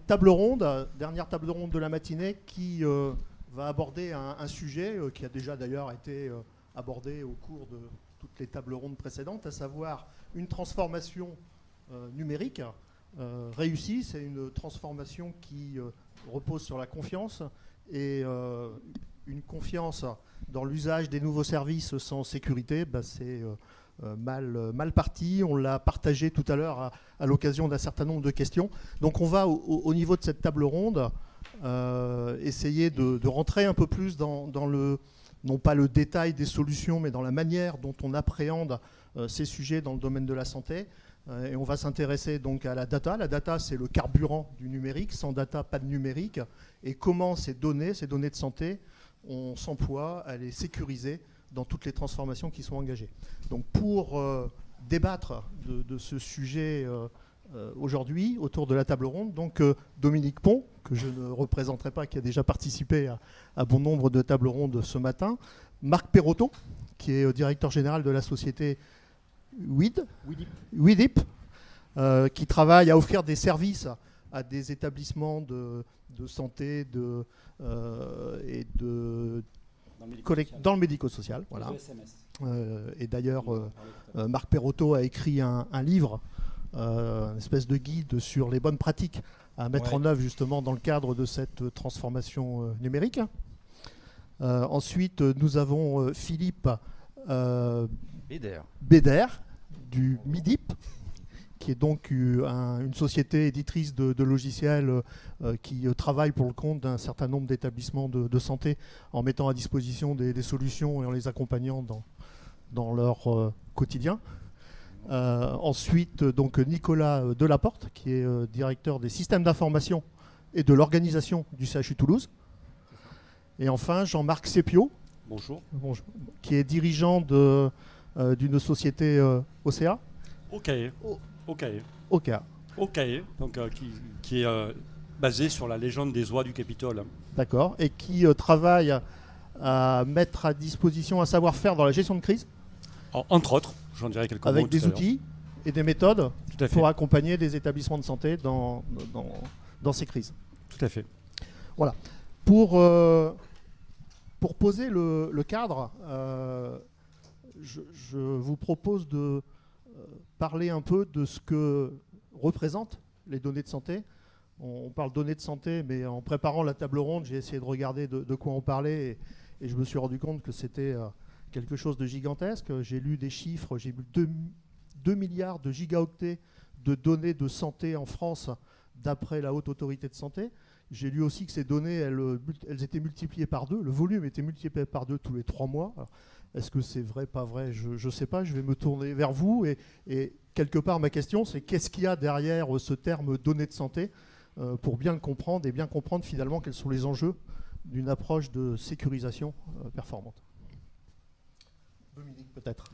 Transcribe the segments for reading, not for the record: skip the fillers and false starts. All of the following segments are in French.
table ronde, dernière table ronde de la matinée, qui va aborder un sujet qui a déjà d'ailleurs été abordé au cours de toutes les tables rondes précédentes, à savoir une transformation numérique réussie. C'est une transformation qui repose sur la confiance et une confiance dans l'usage des nouveaux services sans sécurité, c'est mal parti. On l'a partagé tout à l'heure à l'occasion d'un certain nombre de questions. Donc on va au niveau de cette table ronde essayer de rentrer un peu plus dans le, non pas le détail des solutions, mais dans la manière dont on appréhende ces sujets dans le domaine de la santé. Et on va s'intéresser donc à la data. La data, c'est le carburant du numérique. Sans data, pas de numérique. Et comment ces données de santé, on s'emploie à les sécuriser dans toutes les transformations qui sont engagées. Donc pour débattre de ce sujet aujourd'hui autour de la table ronde, donc Dominique Pont, que je ne représenterai pas, qui a déjà participé à bon nombre de tables rondes ce matin, Marc Perrotto, qui est directeur général de la société WIDIP, qui travaille à offrir des services à des établissements de santé et dans le médico-social. Voilà. Et d'ailleurs, Marc Perrotto a écrit un livre, une espèce de guide sur les bonnes pratiques à mettre en œuvre justement dans le cadre de cette transformation numérique. Ensuite, nous avons Philippe Béder du MIDIP, qui est donc une société éditrice de logiciels qui travaille pour le compte d'un certain nombre d'établissements de santé en mettant à disposition des solutions et en les accompagnant dans leur quotidien. Ensuite, donc Nicolas Delaporte, qui est directeur des systèmes d'information et de l'organisation du CHU Toulouse. Et enfin, Jean-Marc Sepio, bonjour, qui est dirigeant d'une société OCA. OK, donc qui est basé sur la légende des oies du Capitole. D'accord, et qui travaille à mettre à disposition un savoir-faire dans la gestion de crise. Entre autres, j'en dirai quelques mots. Avec des outils et des méthodes pour accompagner des établissements de santé dans ces crises. Tout à fait. Voilà. Pour poser le cadre, je vous propose de parler un peu de ce que représentent les données de santé. On parle données de santé, mais en préparant la table ronde, j'ai essayé de regarder de quoi on parlait et je me suis rendu compte que c'était quelque chose de gigantesque. J'ai lu des chiffres, j'ai lu 2 milliards de gigaoctets de données de santé en France d'après la Haute Autorité de Santé. J'ai lu aussi que ces données, elles étaient multipliées par 2, le volume était multiplié par 2 tous les 3 mois. Alors, est-ce que c'est vrai, pas vrai? Je ne sais pas, je vais me tourner vers vous. Et quelque part, ma question, c'est qu'est-ce qu'il y a derrière ce terme données de santé pour bien le comprendre et bien comprendre finalement quels sont les enjeux d'une approche de sécurisation performante. Dominique, peut-être.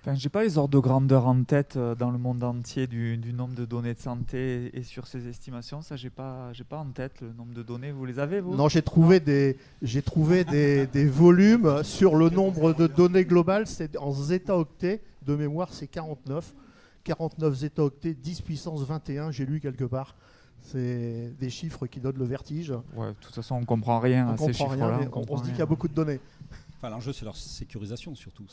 Enfin, je n'ai pas les ordres de grandeur en tête dans le monde entier du nombre de données de santé et sur ces estimations. Ça, j'ai pas en tête le nombre de données. Vous les avez, vous? Non, j'ai trouvé des volumes sur le nombre de données globales. C'est en zétaoctets. De mémoire, c'est 49. 49 zétaoctets, 10 puissance 21, j'ai lu quelque part. C'est des chiffres qui donnent le vertige. Ouais, de toute façon, on ne comprend rien à ces chiffres-là. On se dit qu'il y a beaucoup de données. Enfin, l'enjeu, c'est leur sécurisation surtout.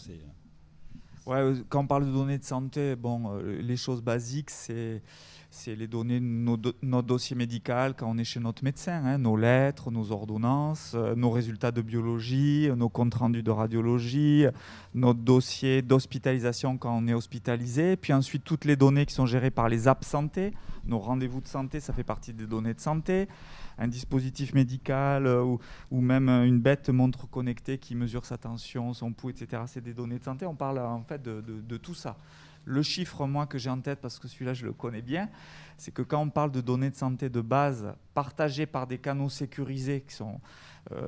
Ouais, quand on parle de données de santé, les choses basiques, c'est les données de notre dossier médical quand on est chez notre médecin, nos lettres, nos ordonnances, nos résultats de biologie, nos comptes rendus de radiologie, notre dossier d'hospitalisation quand on est hospitalisé, puis ensuite toutes les données qui sont gérées par les apps santé, nos rendez-vous de santé, ça fait partie des données de santé, un dispositif médical ou même une bête montre connectée qui mesure sa tension, son pouls, etc. C'est des données de santé. On parle en fait de tout ça. Le chiffre, moi, que j'ai en tête, parce que celui-là, je le connais bien, c'est que quand on parle de données de santé de base partagées par des canaux sécurisés, qui sont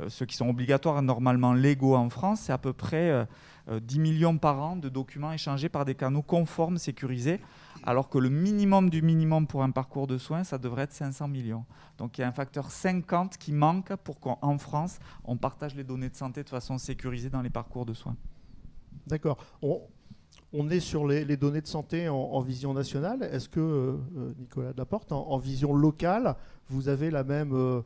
ceux qui sont obligatoires et normalement légaux en France, c'est à peu près 10 millions par an de documents échangés par des canaux conformes sécurisés, alors que le minimum du minimum pour un parcours de soins, ça devrait être 500 millions. Donc il y a un facteur 50 qui manque pour qu'en France, on partage les données de santé de façon sécurisée dans les parcours de soins. D'accord. On est sur les données de santé en vision nationale. Est-ce que, Nicolas Delaporte, en vision locale, vous avez la même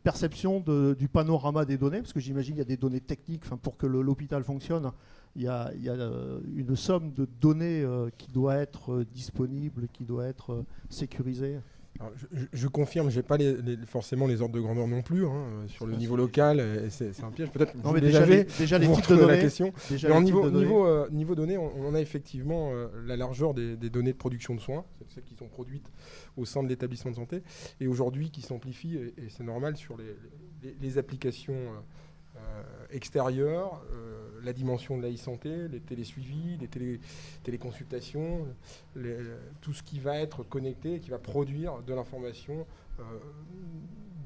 perception du panorama des données? Parce que j'imagine qu'il y a des données techniques. Pour que l'hôpital fonctionne, il y a une somme de données qui doit être disponible, qui doit être sécurisée. Alors, je confirme, je n'ai pas forcément les ordres de grandeur non plus sur le niveau local. C'est un piège. Peut-être Non, mais vous déjà les les vous types de retrouvez la données. question. Déjà Mais les en types de données. niveau données, on a effectivement la largeur des données de production de soins, celles qui sont produites au sein de l'établissement de santé, et aujourd'hui qui s'amplifient, et c'est normal, sur les applications extérieures, la dimension de la e-santé, les télésuivis, les téléconsultations, tout ce qui va être connecté et qui va produire de l'information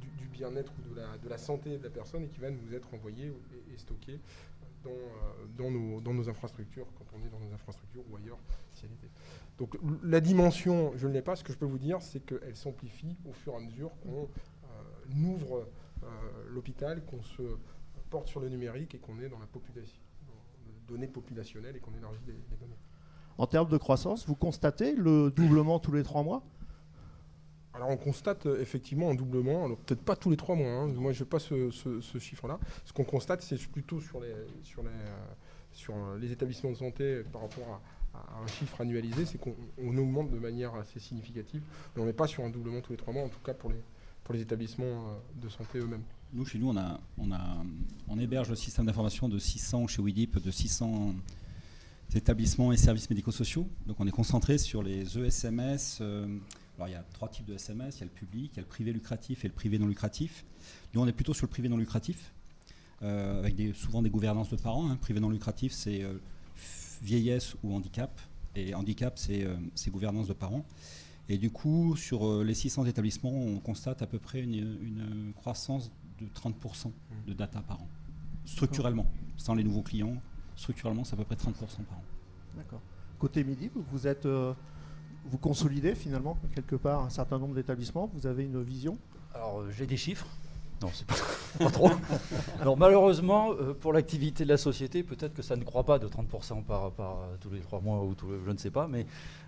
du bien-être ou de la santé de la personne et qui va nous être envoyé et stocké dans nos infrastructures, quand on est dans nos infrastructures ou ailleurs, si elle était. Donc la dimension, je ne l'ai pas. Ce que je peux vous dire, c'est qu'elle s'amplifie au fur et à mesure qu'on ouvre l'hôpital, qu'on se porte sur le numérique et qu'on est dans la population, dans les données populationnelles et qu'on élargit les données. En termes de croissance, vous constatez le doublement tous les 3 mois? Alors on constate effectivement un doublement, alors peut-être pas tous les 3 mois, moi je n'ai pas ce chiffre-là. Ce qu'on constate, c'est plutôt sur les établissements de santé par rapport à un chiffre annualisé, c'est qu'on augmente de manière assez significative, mais on n'est pas sur un doublement tous les 3 mois, en tout cas pour les établissements de santé eux-mêmes. Nous, chez nous, on héberge le système d'information de 600 chez WIDIP, de 600 établissements et services médico-sociaux. Donc on est concentré sur les ESMS. Alors il y a 3 types de SMS, il y a le public, il y a le privé lucratif et le privé non lucratif. Nous, on est plutôt sur le privé non lucratif, avec souvent des gouvernances de parents. Privé non lucratif, c'est vieillesse ou handicap. Et handicap, c'est gouvernance de parents. Et du coup, sur les 600 établissements, on constate à peu près une croissance de 30% de data par an. Structurellement, sans les nouveaux clients, structurellement, c'est à peu près 30% par an. D'accord. Côté midi, vous consolidez finalement quelque part un certain nombre d'établissements. Vous avez une vision? Alors, j'ai des chiffres. Non, c'est pas trop. Alors, malheureusement, pour l'activité de la société, peut-être que ça ne croît pas de 30% par tous les 3 mois ou je ne sais pas. Mais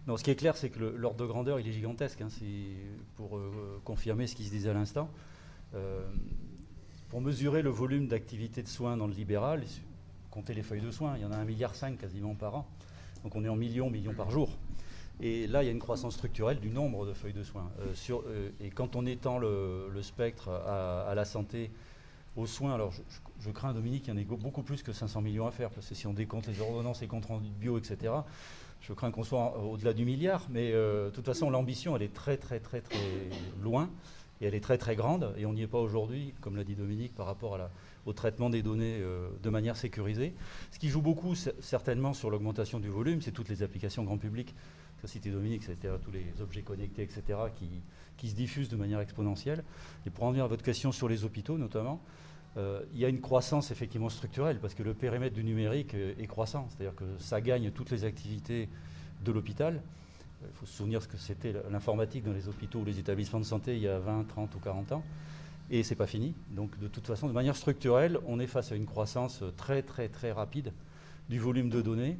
non, ce qui est clair, c'est que l'ordre de grandeur, il est gigantesque. C'est pour confirmer ce qui se disait à l'instant. Pour mesurer le volume d'activité de soins dans le libéral, comptez les feuilles de soins, il y en a 1,5 milliard quasiment par an. Donc on est en millions par jour. Et là, il y a une croissance structurelle du nombre de feuilles de soins. Et quand on étend le spectre à la santé, aux soins, alors je crains, Dominique, qu'il y en ait beaucoup plus que 500 millions à faire, parce que si on décompte les ordonnances, les comptes rendus de bio, etc., je crains qu'on soit au-delà du milliard. Mais de toute façon, l'ambition, elle est très, très, très, très loin, et elle est très, très grande, et on n'y est pas aujourd'hui, comme l'a dit Dominique, par rapport au traitement des données de manière sécurisée. Ce qui joue beaucoup, certainement, sur l'augmentation du volume, c'est toutes les applications grand public. Ça cité Dominique, c'est-à-dire tous les objets connectés, etc., qui se diffusent de manière exponentielle. Et pour en venir à votre question sur les hôpitaux, notamment, il y a une croissance effectivement structurelle, parce que le périmètre du numérique est croissant. C'est-à-dire que ça gagne toutes les activités de l'hôpital. Il faut se souvenir ce que c'était l'informatique dans les hôpitaux ou les établissements de santé il y a 20, 30 ou 40 ans. Et c'est pas fini. Donc de toute façon, de manière structurelle, on est face à une croissance très, très, très rapide du volume de données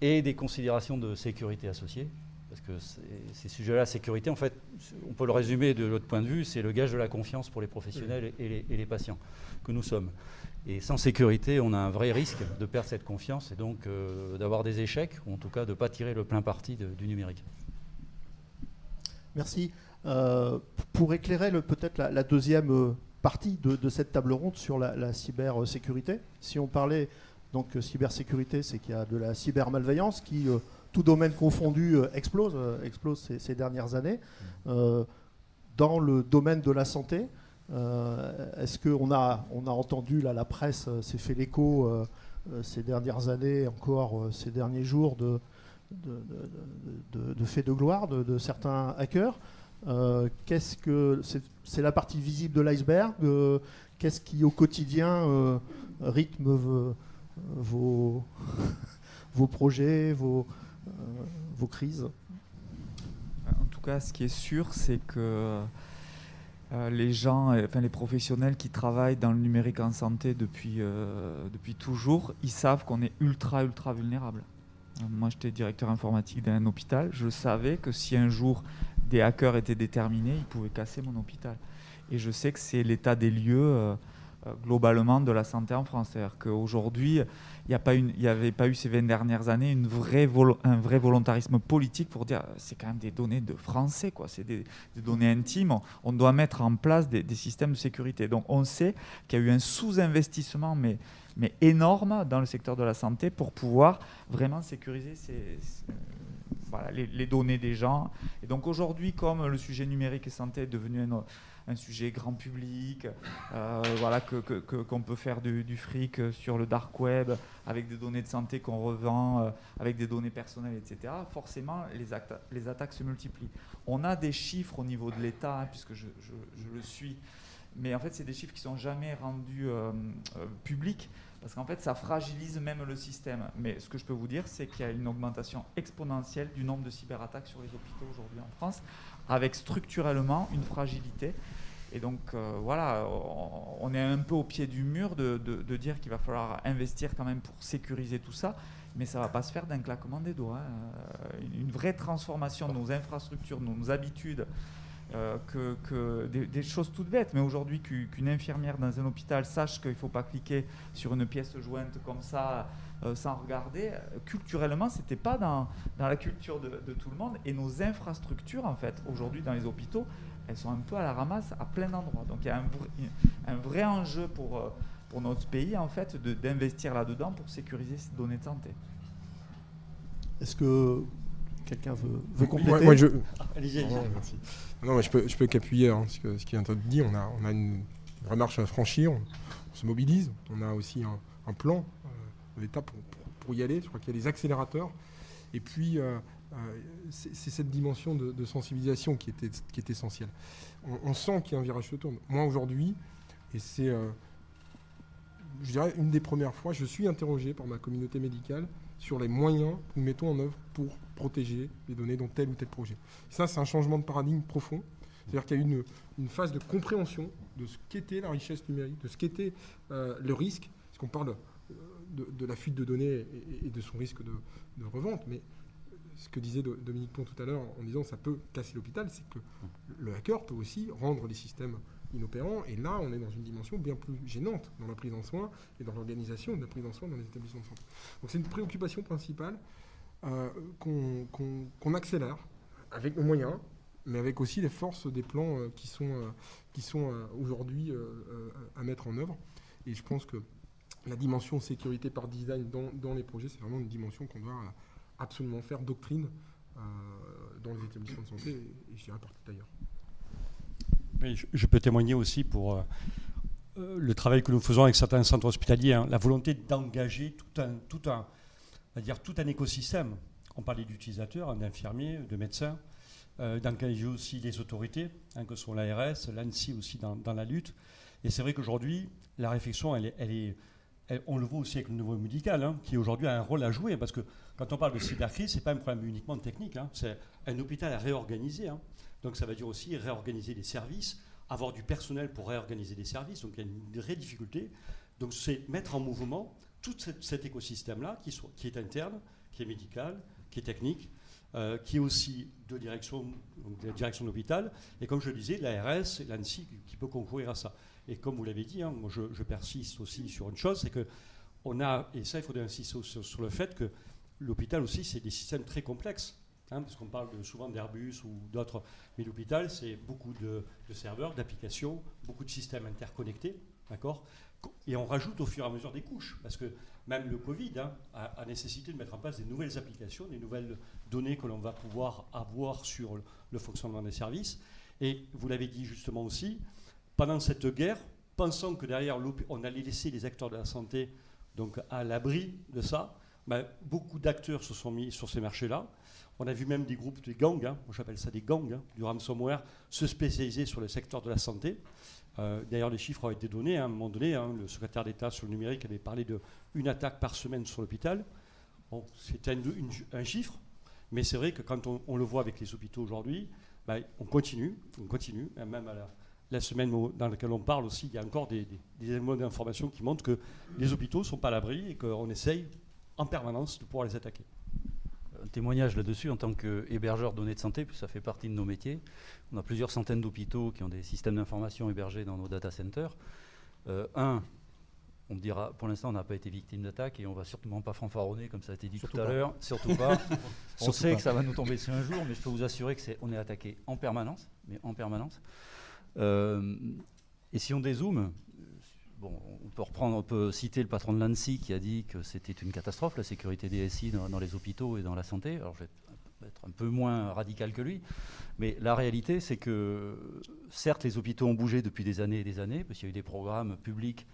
et des considérations de sécurité associées. Parce que ces sujets-là, la sécurité, en fait, on peut le résumer de l'autre point de vue, c'est le gage de la confiance pour les professionnels et les patients que nous sommes. Et sans sécurité, on a un vrai risque de perdre cette confiance et donc d'avoir des échecs, ou en tout cas de ne pas tirer le plein parti du numérique. Merci. Pour éclairer peut-être la deuxième partie de cette table ronde sur la cybersécurité, si on parlait donc cybersécurité, c'est qu'il y a de la cybermalveillance qui, tout domaine confondu, explose ces dernières années. Dans le domaine de la santé, est-ce qu'on a entendu, là, la presse s'est fait l'écho ces dernières années, encore ces derniers jours, de faits de gloire de certains hackers. Qu'est-ce que c'est la partie visible de l'iceberg. Qu'est-ce qui au quotidien rythme vos projets, vos crises? En tout cas, ce qui est sûr, c'est que les gens, enfin les professionnels qui travaillent dans le numérique en santé depuis toujours, ils savent qu'on est ultra vulnérable. Moi, j'étais directeur informatique d'un hôpital. Je savais que si un jour des hackers étaient déterminés, ils pouvaient casser mon hôpital. Et je sais que c'est l'état des lieux globalement de la santé en France. C'est-à-dire qu'aujourd'hui, il n'y avait pas eu ces 20 dernières années un vrai volontarisme politique pour dire c'est quand même des données de Français, quoi. C'est des données intimes. On doit mettre en place des systèmes de sécurité. Donc on sait qu'il y a eu un sous-investissement, mais énorme dans le secteur de la santé pour pouvoir vraiment sécuriser les données des gens. Et donc aujourd'hui, comme le sujet numérique et santé est devenu un sujet grand public, qu'on peut faire du fric sur le dark web avec des données de santé qu'on revend, avec des données personnelles, etc., forcément, les attaques se multiplient. On a des chiffres au niveau de l'État, hein, puisque je le suis, mais en fait, c'est des chiffres qui ne sont jamais rendus publics, parce qu'en fait, ça fragilise même le système. Mais ce que je peux vous dire, c'est qu'il y a une augmentation exponentielle du nombre de cyberattaques sur les hôpitaux aujourd'hui en France, avec structurellement une fragilité. Et donc, on est un peu au pied du mur de dire qu'il va falloir investir quand même pour sécuriser tout ça, mais ça ne va pas se faire d'un claquement des doigts. Hein. Une vraie transformation de nos infrastructures, de nos habitudes, des choses toutes bêtes, mais aujourd'hui qu'une infirmière dans un hôpital sache qu'il ne faut pas cliquer sur une pièce jointe comme ça sans regarder, culturellement c'était pas dans la culture de tout le monde, et nos infrastructures en fait aujourd'hui dans les hôpitaux, elles sont un peu à la ramasse à plein d'endroits. Donc il y a un vrai enjeu pour notre pays en fait d'investir là-dedans pour sécuriser ces données de santé. Est-ce que quelqu'un veut compléter? Moi, Allez-y. merci. Non, mais je peux qu'appuyer ce qui est en train de dire. On a une vraie marche à franchir. On se mobilise. On a aussi un plan de l'État pour y aller. Je crois qu'il y a des accélérateurs. Et puis, c'est cette dimension de sensibilisation qui est essentielle. On sent qu'il y a un virage se tourne. Moi, aujourd'hui, et c'est, je dirais, une des premières fois, je suis interrogé par ma communauté médicale sur les moyens que nous mettons en œuvre pour protéger les données dans tel ou tel projet. Ça, c'est un changement de paradigme profond. C'est-à-dire qu'il y a eu une phase de compréhension de ce qu'était la richesse numérique, de ce qu'était le risque, parce qu'on parle de la fuite de données et de son risque de revente, mais ce que disait Dominique Pont tout à l'heure en disant ça peut casser l'hôpital, c'est que le hacker peut aussi rendre les systèmes inopérants, et là on est dans une dimension bien plus gênante dans la prise en soin et dans l'organisation de la prise en soin dans les établissements de santé. Donc c'est une préoccupation principale qu'on accélère avec nos moyens, mais avec aussi les forces des plans qui sont aujourd'hui à mettre en œuvre. Et je pense que la dimension sécurité par design dans les projets, c'est vraiment une dimension qu'on doit absolument faire doctrine dans les établissements de santé, et je dirais partout d'ailleurs. Oui, je peux témoigner aussi pour le travail que nous faisons avec certains centres hospitaliers, hein, la volonté d'engager tout un écosystème. On parlait d'utilisateurs, hein, d'infirmiers, de médecins, d'engager aussi les autorités, hein, que sont l'ARS, l'ANSSI aussi dans la lutte. Et c'est vrai qu'aujourd'hui, la réflexion, on le voit aussi avec le niveau médical, hein, qui aujourd'hui a un rôle à jouer, parce que quand on parle de cybercrise, ce n'est pas un problème uniquement de technique, hein, c'est un hôpital à réorganiser. Hein. Donc ça veut dire aussi réorganiser les services, avoir du personnel pour réorganiser les services, donc il y a une vraie difficulté. Donc c'est mettre en mouvement tout cet écosystème-là, qui est interne, qui est médical, qui est technique, qui est aussi de direction de l'hôpital, et comme je le disais, l'ARS et l'ANSSI qui peut concourir à ça. Et comme vous l'avez dit, hein, moi je persiste aussi sur une chose, c'est que et ça il faudrait insister sur le fait que l'hôpital aussi c'est des systèmes très complexes, hein, parce qu'on parle souvent d'Airbus ou d'autres, mais l'hôpital c'est beaucoup de serveurs, d'applications, beaucoup de systèmes interconnectés, d'accord, et on rajoute au fur et à mesure des couches, parce que même le Covid a nécessité de mettre en place des nouvelles applications, des nouvelles données que l'on va pouvoir avoir sur le fonctionnement des services. Et vous l'avez dit justement aussi, pendant cette guerre, pensant que derrière on allait laisser les acteurs de la santé donc à l'abri de ça, beaucoup d'acteurs se sont mis sur ces marchés-là. On a vu même des groupes, des gangs, hein, moi j'appelle ça des gangs, hein, du ransomware, se spécialiser sur le secteur de la santé. D'ailleurs, les chiffres ont été donnés. À un moment donné, hein, le secrétaire d'État sur le numérique avait parlé d'une attaque par semaine sur l'hôpital. Bon, c'était un chiffre, mais c'est vrai que quand on le voit avec les hôpitaux aujourd'hui, on continue. Même à la semaine dans laquelle on parle aussi, il y a encore des éléments d'information qui montrent que les hôpitaux ne sont pas à l'abri et qu'on essaye en permanence de pouvoir les attaquer. un témoignage là-dessus en tant qu'hébergeur de données de santé, puis ça fait partie de nos métiers. On a plusieurs centaines d'hôpitaux qui ont des systèmes d'information hébergés dans nos data centers. On me dira, pour l'instant, on n'a pas été victime d'attaque et on ne va sûrement pas fanfaronner, comme ça a été dit tout à l'heure. Surtout pas. On sait que ça va nous tomber dessus un jour, mais je peux vous assurer qu'on est attaqué en permanence. Mais en permanence. Et si on dézoome, on peut citer le patron de l'ANSSI qui a dit que c'était une catastrophe, la sécurité des SI dans les hôpitaux et dans la santé. Alors je vais être un peu moins radical que lui, mais la réalité, c'est que certes, les hôpitaux ont bougé depuis des années et des années, parce qu'il y a eu des programmes publics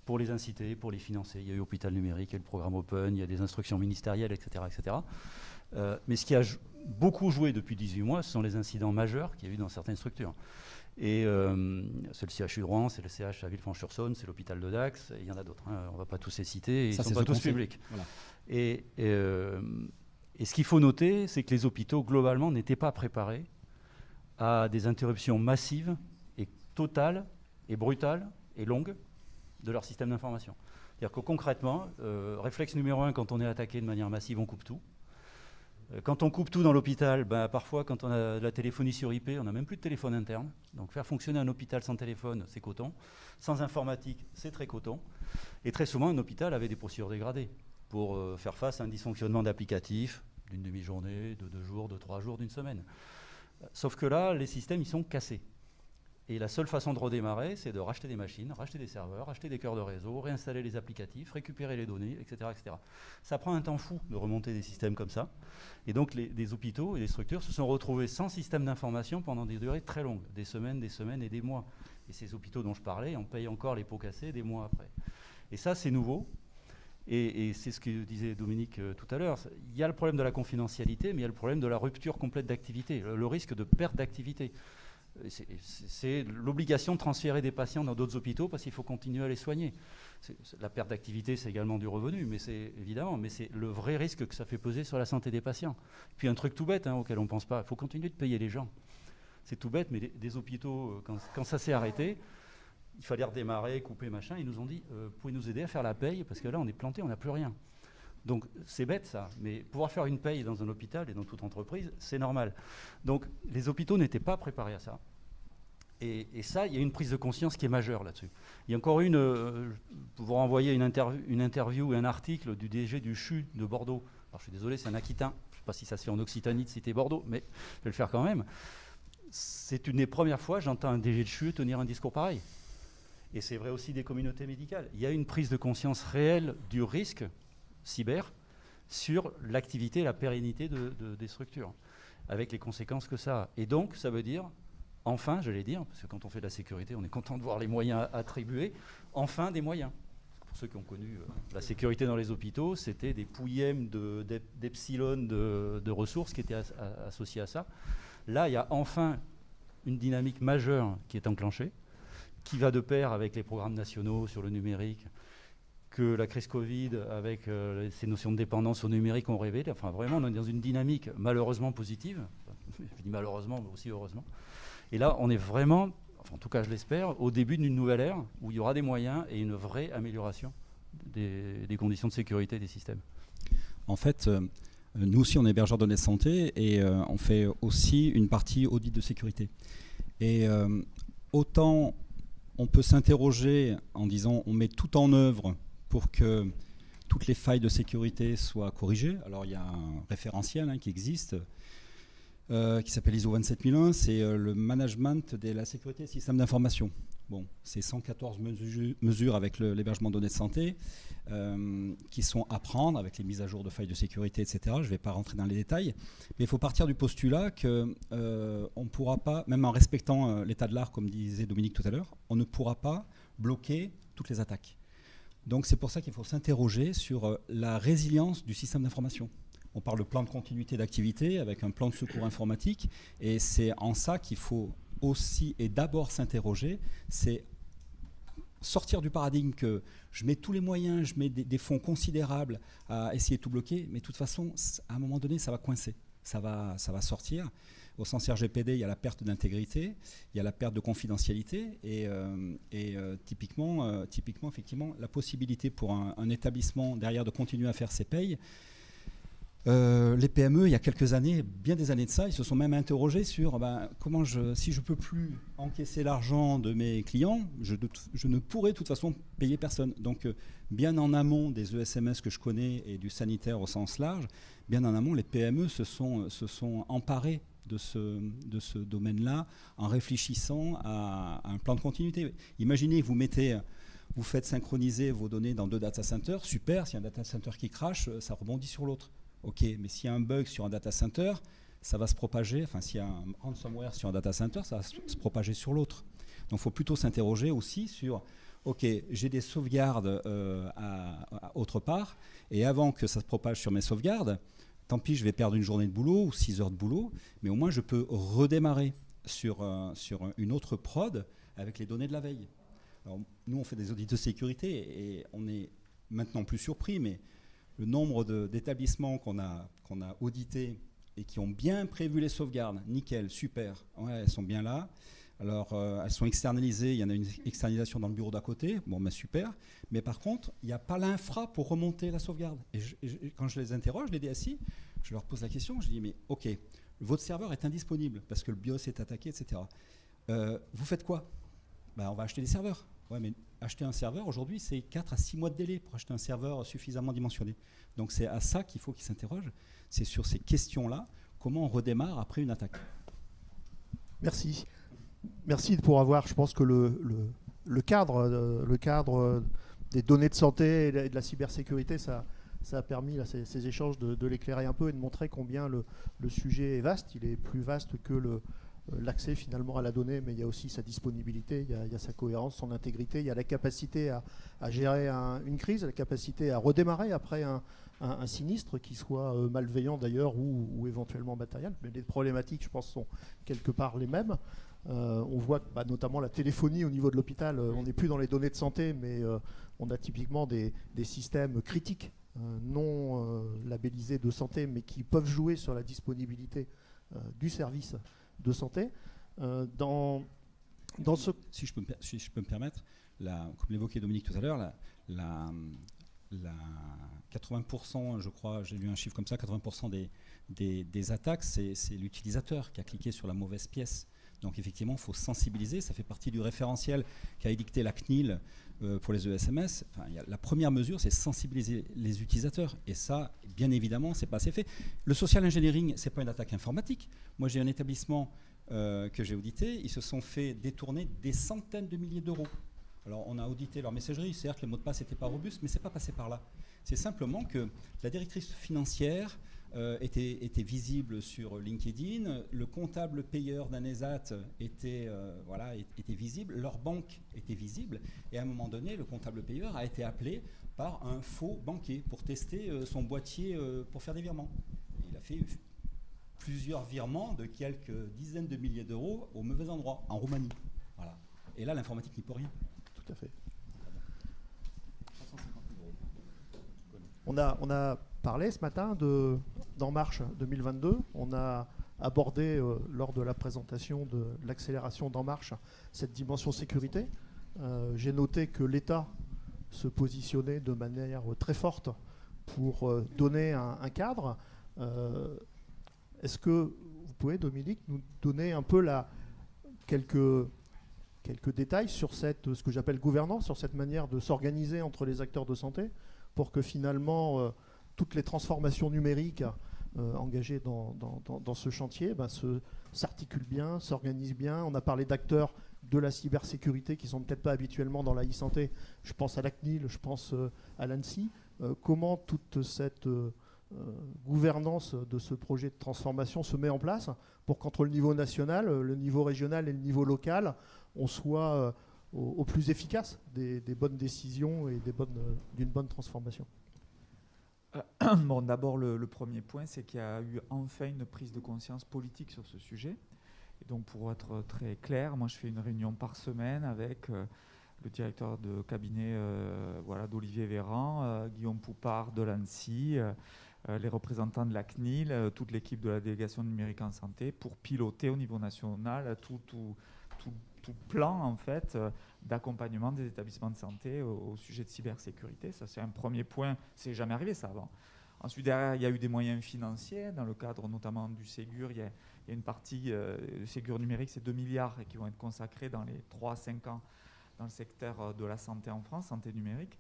pour les inciter, pour les financer. Il y a eu Hôpital Numérique, il y a eu le programme Open, il y a des instructions ministérielles, etc. etc. Mais ce qui a beaucoup joué depuis 18 mois, ce sont les incidents majeurs qu'il y a eu dans certaines structures. Et c'est le CHU de Rouen, c'est le CH à Villefranche-sur-Saône, c'est l'hôpital de Dax, et il y en a d'autres. On ne va pas tous les citer, ils ne sont pas tous publics. Voilà. Et ce qu'il faut noter, c'est que les hôpitaux, globalement, n'étaient pas préparés à des interruptions massives et totales et brutales et longues de leur système d'information. C'est-à-dire que concrètement, réflexe numéro 1, quand on est attaqué de manière massive, on coupe tout. Quand on coupe tout dans l'hôpital, parfois quand on a de la téléphonie sur IP, on n'a même plus de téléphone interne. Donc faire fonctionner un hôpital sans téléphone, c'est coton. Sans informatique, c'est très coton. Et très souvent, un hôpital avait des procédures dégradées pour faire face à un dysfonctionnement d'applicatifs d'une demi-journée, de 2 jours, de 3 jours, d'une semaine. Sauf que là, les systèmes, ils sont cassés. Et la seule façon de redémarrer, c'est de racheter des machines, racheter des serveurs, racheter des cœurs de réseau, réinstaller les applicatifs, récupérer les données, etc., etc. Ça prend un temps fou de remonter des systèmes comme ça. Et donc, des hôpitaux et des structures se sont retrouvés sans système d'information pendant des durées très longues, des semaines et des mois. Et ces hôpitaux dont je parlais, on paye encore les pots cassés des mois après. Et ça, c'est nouveau. Et c'est ce que disait Dominique tout à l'heure. Il y a le problème de la confidentialité, mais il y a le problème de la rupture complète d'activité, le risque de perte d'activité. C'est l'obligation de transférer des patients dans d'autres hôpitaux parce qu'il faut continuer à les soigner. La perte d'activité, c'est également du revenu, mais c'est le vrai risque que ça fait peser sur la santé des patients. Puis un truc tout bête auquel on ne pense pas, il faut continuer de payer les gens. C'est tout bête, mais des hôpitaux, quand ça s'est arrêté, il fallait redémarrer, couper, machin. Ils nous ont dit, vous pouvez nous aider à faire la paye parce que là, on est planté, on n'a plus rien. Donc c'est bête ça, mais pouvoir faire une paye dans un hôpital et dans toute entreprise, c'est normal. Donc les hôpitaux n'étaient pas préparés à ça. Et ça, il y a une prise de conscience qui est majeure là-dessus. Il y a encore pour vous renvoyer une interview et un article du DG du CHU de Bordeaux. Alors je suis désolé, c'est un Aquitain. Je ne sais pas si ça se fait en Occitanie de citer Bordeaux, mais je vais le faire quand même. C'est une des premières fois que j'entends un DG de CHU tenir un discours pareil. Et c'est vrai aussi des communautés médicales. Il y a une prise de conscience réelle du risque cyber sur l'activité et la pérennité des structures, avec les conséquences que ça a. Et donc, ça veut dire, enfin, j'allais dire, parce que quand on fait de la sécurité, on est content de voir les moyens attribués, enfin des moyens. Pour ceux qui ont connu la sécurité dans les hôpitaux, c'était des pouillèmes d'epsilon de ressources qui étaient associées à ça. Là, il y a enfin une dynamique majeure qui est enclenchée, qui va de pair avec les programmes nationaux sur le numérique, que la crise Covid, avec ces notions de dépendance au numérique, ont révélé. Enfin, vraiment, on est dans une dynamique malheureusement positive. Je dis malheureusement, mais aussi heureusement. Et là, on est vraiment, enfin, en tout cas, je l'espère, au début d'une nouvelle ère où il y aura des moyens et une vraie amélioration des conditions de sécurité des systèmes. En fait, nous aussi, on est hébergeurs de données de santé et on fait aussi une partie audit de sécurité. Et autant on peut s'interroger en disant on met tout en œuvre pour que toutes les failles de sécurité soient corrigées. Alors il y a un référentiel qui existe, qui s'appelle ISO 27001, c'est le management de la sécurité des systèmes d'information. Bon, c'est 114 mesures avec l'hébergement de données de santé qui sont à prendre avec les mises à jour de failles de sécurité, etc. Je ne vais pas rentrer dans les détails, mais il faut partir du postulat qu'on ne pourra pas, même en respectant l'état de l'art, comme disait Dominique tout à l'heure, on ne pourra pas bloquer toutes les attaques. Donc c'est pour ça qu'il faut s'interroger sur la résilience du système d'information. On parle de plan de continuité d'activité avec un plan de secours informatique, et c'est en ça qu'il faut aussi et d'abord s'interroger, c'est sortir du paradigme que je mets tous les moyens, je mets des fonds considérables à essayer de tout bloquer, mais de toute façon, à un moment donné, ça va coincer, ça va sortir. Au sens RGPD, il y a la perte d'intégrité, il y a la perte de confidentialité, et typiquement, effectivement, la possibilité pour un établissement derrière de continuer à faire ses payes, Les PME, il y a quelques années, bien des années de ça, ils se sont même interrogés sur comment si je ne peux plus encaisser l'argent de mes clients, je ne pourrai de toute façon payer personne. Donc, bien en amont des ESMS que je connais et du sanitaire au sens large, bien en amont, les PME se sont emparés de ce domaine-là en réfléchissant à un plan de continuité. Imaginez, vous faites synchroniser vos données dans 2 data centers, super, s'il y a un data center qui crache, ça rebondit sur l'autre. Ok, mais s'il y a un bug sur un data center, ça va se propager, enfin s'il y a un ransomware sur un data center, ça va se propager sur l'autre. Donc il faut plutôt s'interroger aussi sur, ok, j'ai des sauvegardes autre part, et avant que ça se propage sur mes sauvegardes, tant pis, je vais perdre une journée de boulot ou 6 heures de boulot, mais au moins je peux redémarrer sur une autre prod avec les données de la veille. Alors, nous, on fait des audits de sécurité et on est maintenant plus surpris, mais le nombre d'établissements qu'on a audités et qui ont bien prévu les sauvegardes, nickel, super, ouais, elles sont bien là. Alors, elles sont externalisées, il y en a une externalisation dans le bureau d'à côté, bon, ben super. Mais par contre, il n'y a pas l'infra pour remonter la sauvegarde. Et quand je les interroge, les DSI, je leur pose la question, je dis, mais ok, votre serveur est indisponible parce que le BIOS est attaqué, etc. Vous faites quoi? On va acheter des serveurs. Ouais, mais acheter un serveur, aujourd'hui, c'est 4 à 6 mois de délai pour acheter un serveur suffisamment dimensionné. Donc c'est à ça qu'il faut qu'ils s'interrogent. C'est sur ces questions-là, comment on redémarre après une attaque. Merci. Merci pour avoir, je pense que le cadre des données de santé et de la cybersécurité, ça a permis, là, ces échanges, de l'éclairer un peu et de montrer combien le sujet est vaste. Il est plus vaste que l'accès finalement à la donnée, mais il y a aussi sa disponibilité, il y a sa cohérence, son intégrité, il y a la capacité à gérer une crise, la capacité à redémarrer après un sinistre qui soit malveillant d'ailleurs ou éventuellement matériel. Mais les problématiques, je pense, sont quelque part les mêmes. On voit notamment la téléphonie au niveau de l'hôpital, on n'est plus dans les données de santé, mais on a typiquement des systèmes critiques non labellisés de santé, mais qui peuvent jouer sur la disponibilité du service de santé. Si je peux me permettre, comme l'évoquait Dominique tout à l'heure, 80%, je crois, j'ai lu un chiffre comme ça, 80% des attaques, c'est l'utilisateur qui a cliqué sur la mauvaise pièce. Donc effectivement, il faut sensibiliser, ça fait partie du référentiel qu'a édicté la CNIL pour les ESMS. Enfin, la première mesure, c'est sensibiliser les utilisateurs. Et ça, bien évidemment, c'est pas assez fait. Le social engineering, c'est pas une attaque informatique. Moi, j'ai un établissement que j'ai audité, ils se sont fait détourner des centaines de milliers d'euros. Alors, on a audité leur messagerie, certes, les mots de passe n'étaient pas robustes, mais c'est pas passé par là. C'est simplement que la directrice financière était visible sur LinkedIn, le comptable payeur d'un ESAT était visible, leur banque était visible, et à un moment donné, le comptable payeur a été appelé par un faux banquier pour tester son boîtier pour faire des virements. Il a fait plusieurs virements de quelques dizaines de milliers d'euros au mauvais endroit, en Roumanie. Voilà. Et là, l'informatique n'y peut rien. Tout à fait. On a parlé ce matin d'En Marche 2022. On a abordé lors de la présentation de l'accélération d'En Marche cette dimension sécurité. J'ai noté que l'État se positionnait de manière très forte pour donner un cadre. Est-ce que vous pouvez, Dominique, nous donner un peu quelques détails sur ce que j'appelle gouvernance, sur cette manière de s'organiser entre les acteurs de santé pour que finalement toutes les transformations numériques engagées dans ce chantier s'articulent bien, s'organisent bien. On a parlé d'acteurs de la cybersécurité qui ne sont peut-être pas habituellement dans la e-santé. Je pense à la CNIL, je pense à l'ANSSI. Comment toute cette gouvernance de ce projet de transformation se met en place pour qu'entre le niveau national, le niveau régional et le niveau local, on soit au plus efficace des bonnes décisions et d'une bonne transformation. Bon, d'abord, le premier point, c'est qu'il y a eu enfin une prise de conscience politique sur ce sujet. Et donc, pour être très clair, moi, je fais une réunion par semaine avec le directeur de cabinet d'Olivier Véran, Guillaume Poupard de l'ANSSI, les représentants de la CNIL, toute l'équipe de la délégation numérique en santé, pour piloter au niveau national tout plan en fait d'accompagnement des établissements de santé au sujet de cybersécurité. Ça, c'est un premier point. C'est jamais arrivé ça avant. Ensuite, derrière, il y a eu des moyens financiers, dans le cadre notamment du Ségur. Il y a une partie du Ségur numérique, c'est 2 milliards qui vont être consacrés dans les 3 à 5 ans dans le secteur de la santé en France, santé numérique.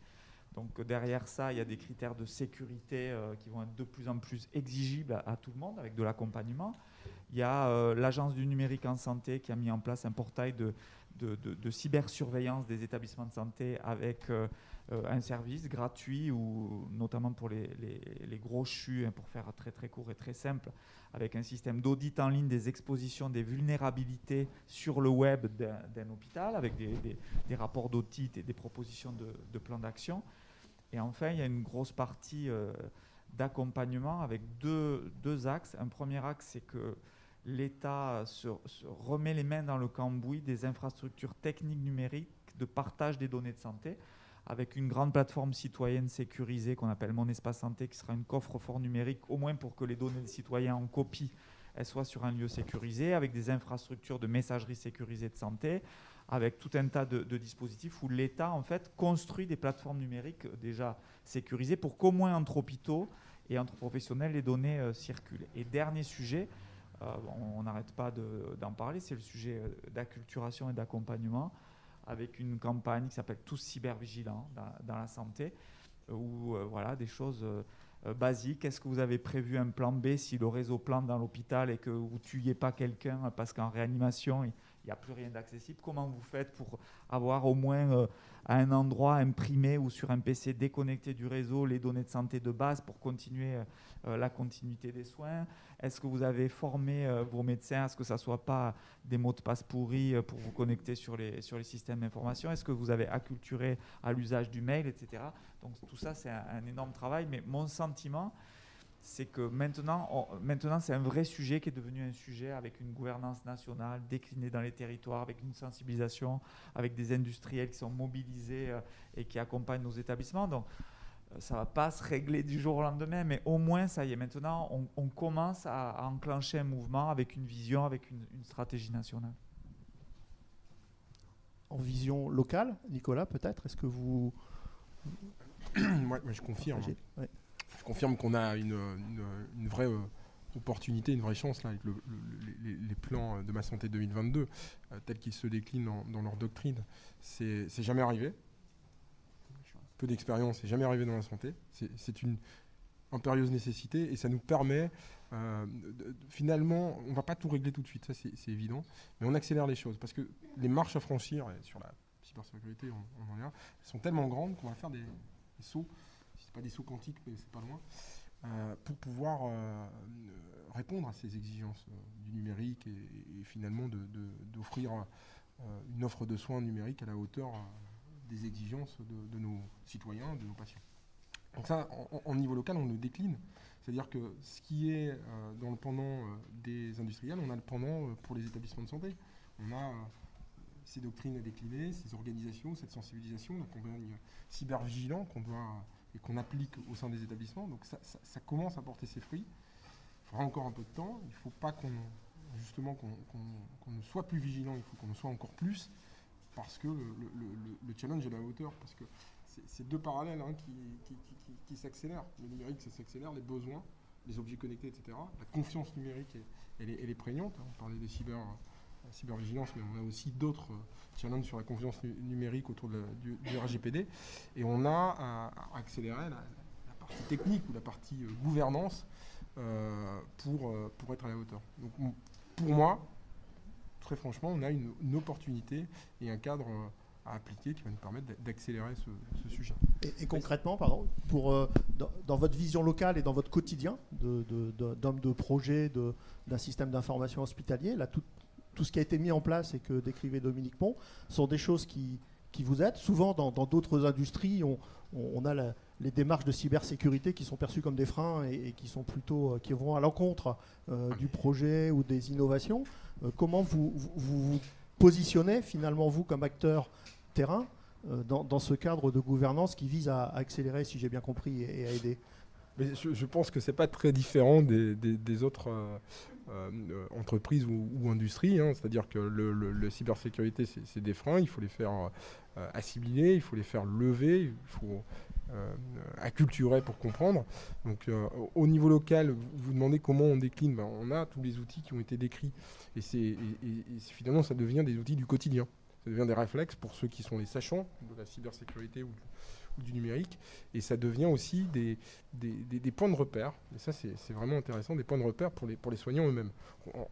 Donc derrière ça, il y a des critères de sécurité qui vont être de plus en plus exigibles à tout le monde, avec de l'accompagnement. Il y a l'Agence du numérique en santé qui a mis en place un portail de cybersurveillance des établissements de santé avec un service gratuit, ou notamment pour les gros CHU, pour faire très très court et très simple, avec un système d'audit en ligne des expositions, des vulnérabilités sur le web d'un hôpital, avec des rapports d'audit et des propositions de plans d'action. Et enfin, il y a une grosse partie d'accompagnement avec deux axes. Un premier axe, c'est que l'État se remet les mains dans le cambouis des infrastructures techniques numériques de partage des données de santé, avec une grande plateforme citoyenne sécurisée qu'on appelle Mon Espace Santé, qui sera une coffre-fort numérique, au moins pour que les données des citoyens en copie elles soient sur un lieu sécurisé, avec des infrastructures de messagerie sécurisée de santé, avec tout un tas de dispositifs où l'État en fait construit des plateformes numériques déjà sécurisées pour qu'au moins entre hôpitaux et entre professionnels les données circulent. Et dernier sujet, on n'arrête pas d'en parler, c'est le sujet d'acculturation et d'accompagnement, avec une campagne qui s'appelle Tous cybervigilants dans la santé, où voilà, des choses basiques. Est-ce que vous avez prévu un plan B si le réseau plante dans l'hôpital et que vous ne tuiez pas quelqu'un parce qu'en réanimation, il n'y a plus rien d'accessible? Comment vous faites pour avoir au moins à un endroit imprimé ou sur un PC déconnecté du réseau les données de santé de base pour continuer la continuité des soins? Est-ce que vous avez formé vos médecins à ce que ça ne soit pas des mots de passe pourris pour vous connecter sur les systèmes d'information? Est-ce que vous avez acculturé à l'usage du mail, etc. Donc tout ça, c'est un énorme travail. Mais mon sentiment, c'est que maintenant c'est un vrai sujet qui est devenu un sujet avec une gouvernance nationale déclinée dans les territoires, avec une sensibilisation, avec des industriels qui sont mobilisés et qui accompagnent nos établissements. Donc ça ne va pas se régler du jour au lendemain, mais au moins, ça y est, maintenant, on commence à enclencher un mouvement avec une vision, avec une stratégie nationale. En vision locale, Nicolas, peut-être, est-ce que vous... Moi, je confirme. Ouais. Je confirme qu'on a une vraie opportunité, une vraie chance là, avec les plans de Ma Santé 2022, tels qu'ils se déclinent dans leur doctrine. C'est jamais arrivé. Peu d'expérience, c'est jamais arrivé dans la santé. C'est une impérieuse nécessité et ça nous permet, finalement, on ne va pas tout régler tout de suite, ça c'est évident, mais on accélère les choses parce que les marches à franchir, et sur la cybersécurité, on en est là, elles sont tellement grandes qu'on va faire des sauts, c'est pas des sauts quantiques, mais c'est pas loin, pour pouvoir répondre à ces exigences du numérique et finalement d'offrir une offre de soins numériques à la hauteur des exigences de nos citoyens, de nos patients. Donc ça, en niveau local, on le décline. C'est-à-dire que ce qui est dans le pendant des industriels, on a le pendant pour les établissements de santé. On a ces doctrines à décliner, ces organisations, cette sensibilisation, la campagne cybervigilant qu'on applique au sein des établissements. Donc ça commence à porter ses fruits. Il faudra encore un peu de temps. Il ne faut pas qu'on ne soit plus vigilant, il faut qu'on le soit encore plus, parce que le challenge est à la hauteur, parce que c'est deux parallèles qui s'accélèrent. Le numérique, ça s'accélère, les besoins, les objets connectés, etc. La confiance numérique, elle est prégnante. On parlait des cybervigilance, mais on a aussi d'autres challenges sur la confiance numérique autour du RGPD. Et on a à accélérer la partie technique ou la partie gouvernance pour être à la hauteur. Donc pour moi, très franchement, on a une opportunité et un cadre à appliquer qui va nous permettre d'accélérer ce sujet. Et concrètement, pardon, dans votre vision locale et dans votre quotidien d'homme de projet, d'un système d'information hospitalier, là, tout ce qui a été mis en place et que décrivait Dominique Pont sont des choses qui vous aident. Souvent, dans d'autres industries, on a les démarches de cybersécurité qui sont perçues comme des freins et qui sont plutôt qui vont à l'encontre du projet ou des innovations. Comment vous positionnez finalement, vous, comme acteur terrain, dans ce cadre de gouvernance qui vise à accélérer, si j'ai bien compris, et à aider? Mais je pense que c'est pas très différent des autres entreprises ou industries, hein. C'est-à-dire que la cybersécurité, c'est des freins, il faut les faire assimiler, il faut les faire lever, il faut acculturer pour comprendre. Donc au niveau local, vous demandez comment on décline, ben, on a tous les outils qui ont été décrits et finalement ça devient des outils du quotidien. Ça devient des réflexes pour ceux qui sont les sachants de la cybersécurité ou du numérique, et ça devient aussi des points de repère, et ça c'est vraiment intéressant, des points de repère pour les soignants eux-mêmes,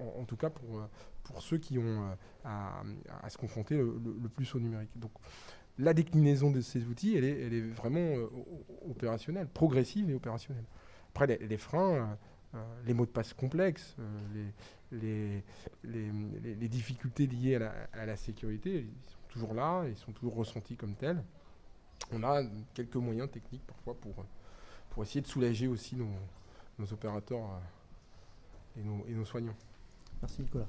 en tout cas pour ceux qui ont à se confronter le plus au numérique. Donc la déclinaison de ces outils, elle est vraiment opérationnelle, progressive et opérationnelle. Après les freins, les mots de passe complexes, les difficultés liées à la sécurité, ils sont toujours là, ils sont toujours ressentis comme tels. On a quelques moyens techniques parfois pour essayer de soulager aussi nos opérateurs et nos soignants. Merci Nicolas.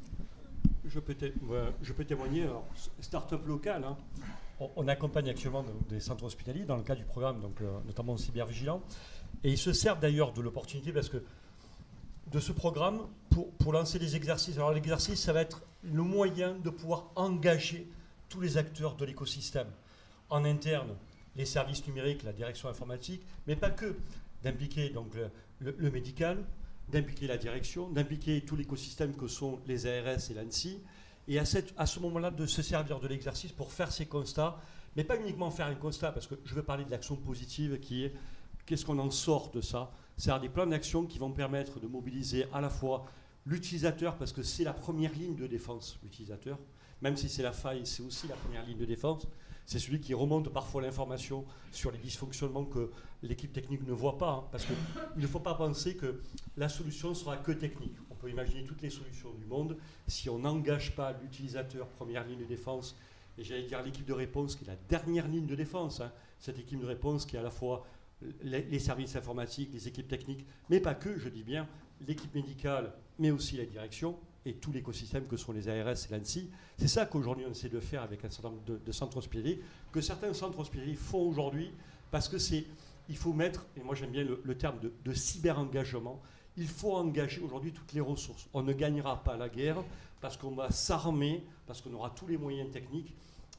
Je peux témoigner. Alors, start-up local, hein, on accompagne actuellement des centres hospitaliers dans le cadre du programme, donc, notamment Cybervigilant. Et ils se servent d'ailleurs de l'opportunité parce que de ce programme pour lancer des exercices. Alors l'exercice, ça va être le moyen de pouvoir engager tous les acteurs de l'écosystème. En interne, les services numériques, la direction informatique, mais pas que. D'impliquer donc le médical, d'impliquer la direction, d'impliquer tout l'écosystème que sont les ARS et l'ANSSI, et à ce moment-là de se servir de l'exercice pour faire ces constats, mais pas uniquement faire un constat, parce que je veux parler de l'action positive qui est qu'est-ce qu'on en sort de ça. C'est-à-dire des plans d'action qui vont permettre de mobiliser à la fois l'utilisateur, parce que c'est la première ligne de défense, l'utilisateur, même si c'est la faille, c'est aussi la première ligne de défense. C'est celui qui remonte parfois l'information sur les dysfonctionnements que l'équipe technique ne voit pas, hein, parce qu'il ne faut pas penser que la solution sera que technique. On peut imaginer toutes les solutions du monde. Si on n'engage pas l'utilisateur, première ligne de défense, et j'allais dire l'équipe de réponse qui est la dernière ligne de défense, hein, cette équipe de réponse qui est à la fois les services informatiques, les équipes techniques, mais pas que, je dis bien, l'équipe médicale, mais aussi la direction, et tout l'écosystème que sont les ARS et l'ANSSI. C'est ça qu'aujourd'hui on essaie de faire avec un certain nombre de centres hospitaliers, que certains centres hospitaliers font aujourd'hui, parce que il faut mettre, et moi j'aime bien le terme de cyber-engagement, il faut engager aujourd'hui toutes les ressources. On ne gagnera pas la guerre parce qu'on va s'armer, parce qu'on aura tous les moyens techniques.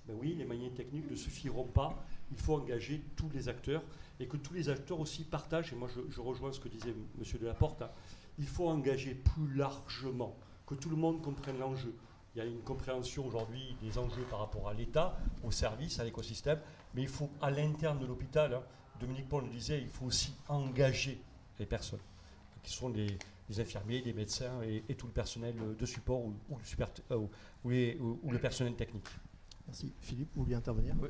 Ben oui, les moyens techniques ne suffiront pas, il faut engager tous les acteurs, et que tous les acteurs aussi partagent, et moi je rejoins ce que disait M. Delaporte, hein, il faut engager plus largement, que tout le monde comprenne l'enjeu. Il y a une compréhension aujourd'hui des enjeux par rapport à l'État, aux services, à l'écosystème, mais il faut, à l'interne de l'hôpital, hein, Dominique Paul le disait, il faut aussi engager les personnes, qui sont les infirmiers, les médecins et tout le personnel de support ou le personnel technique. Merci. Philippe, vous vouliez intervenir? Oui.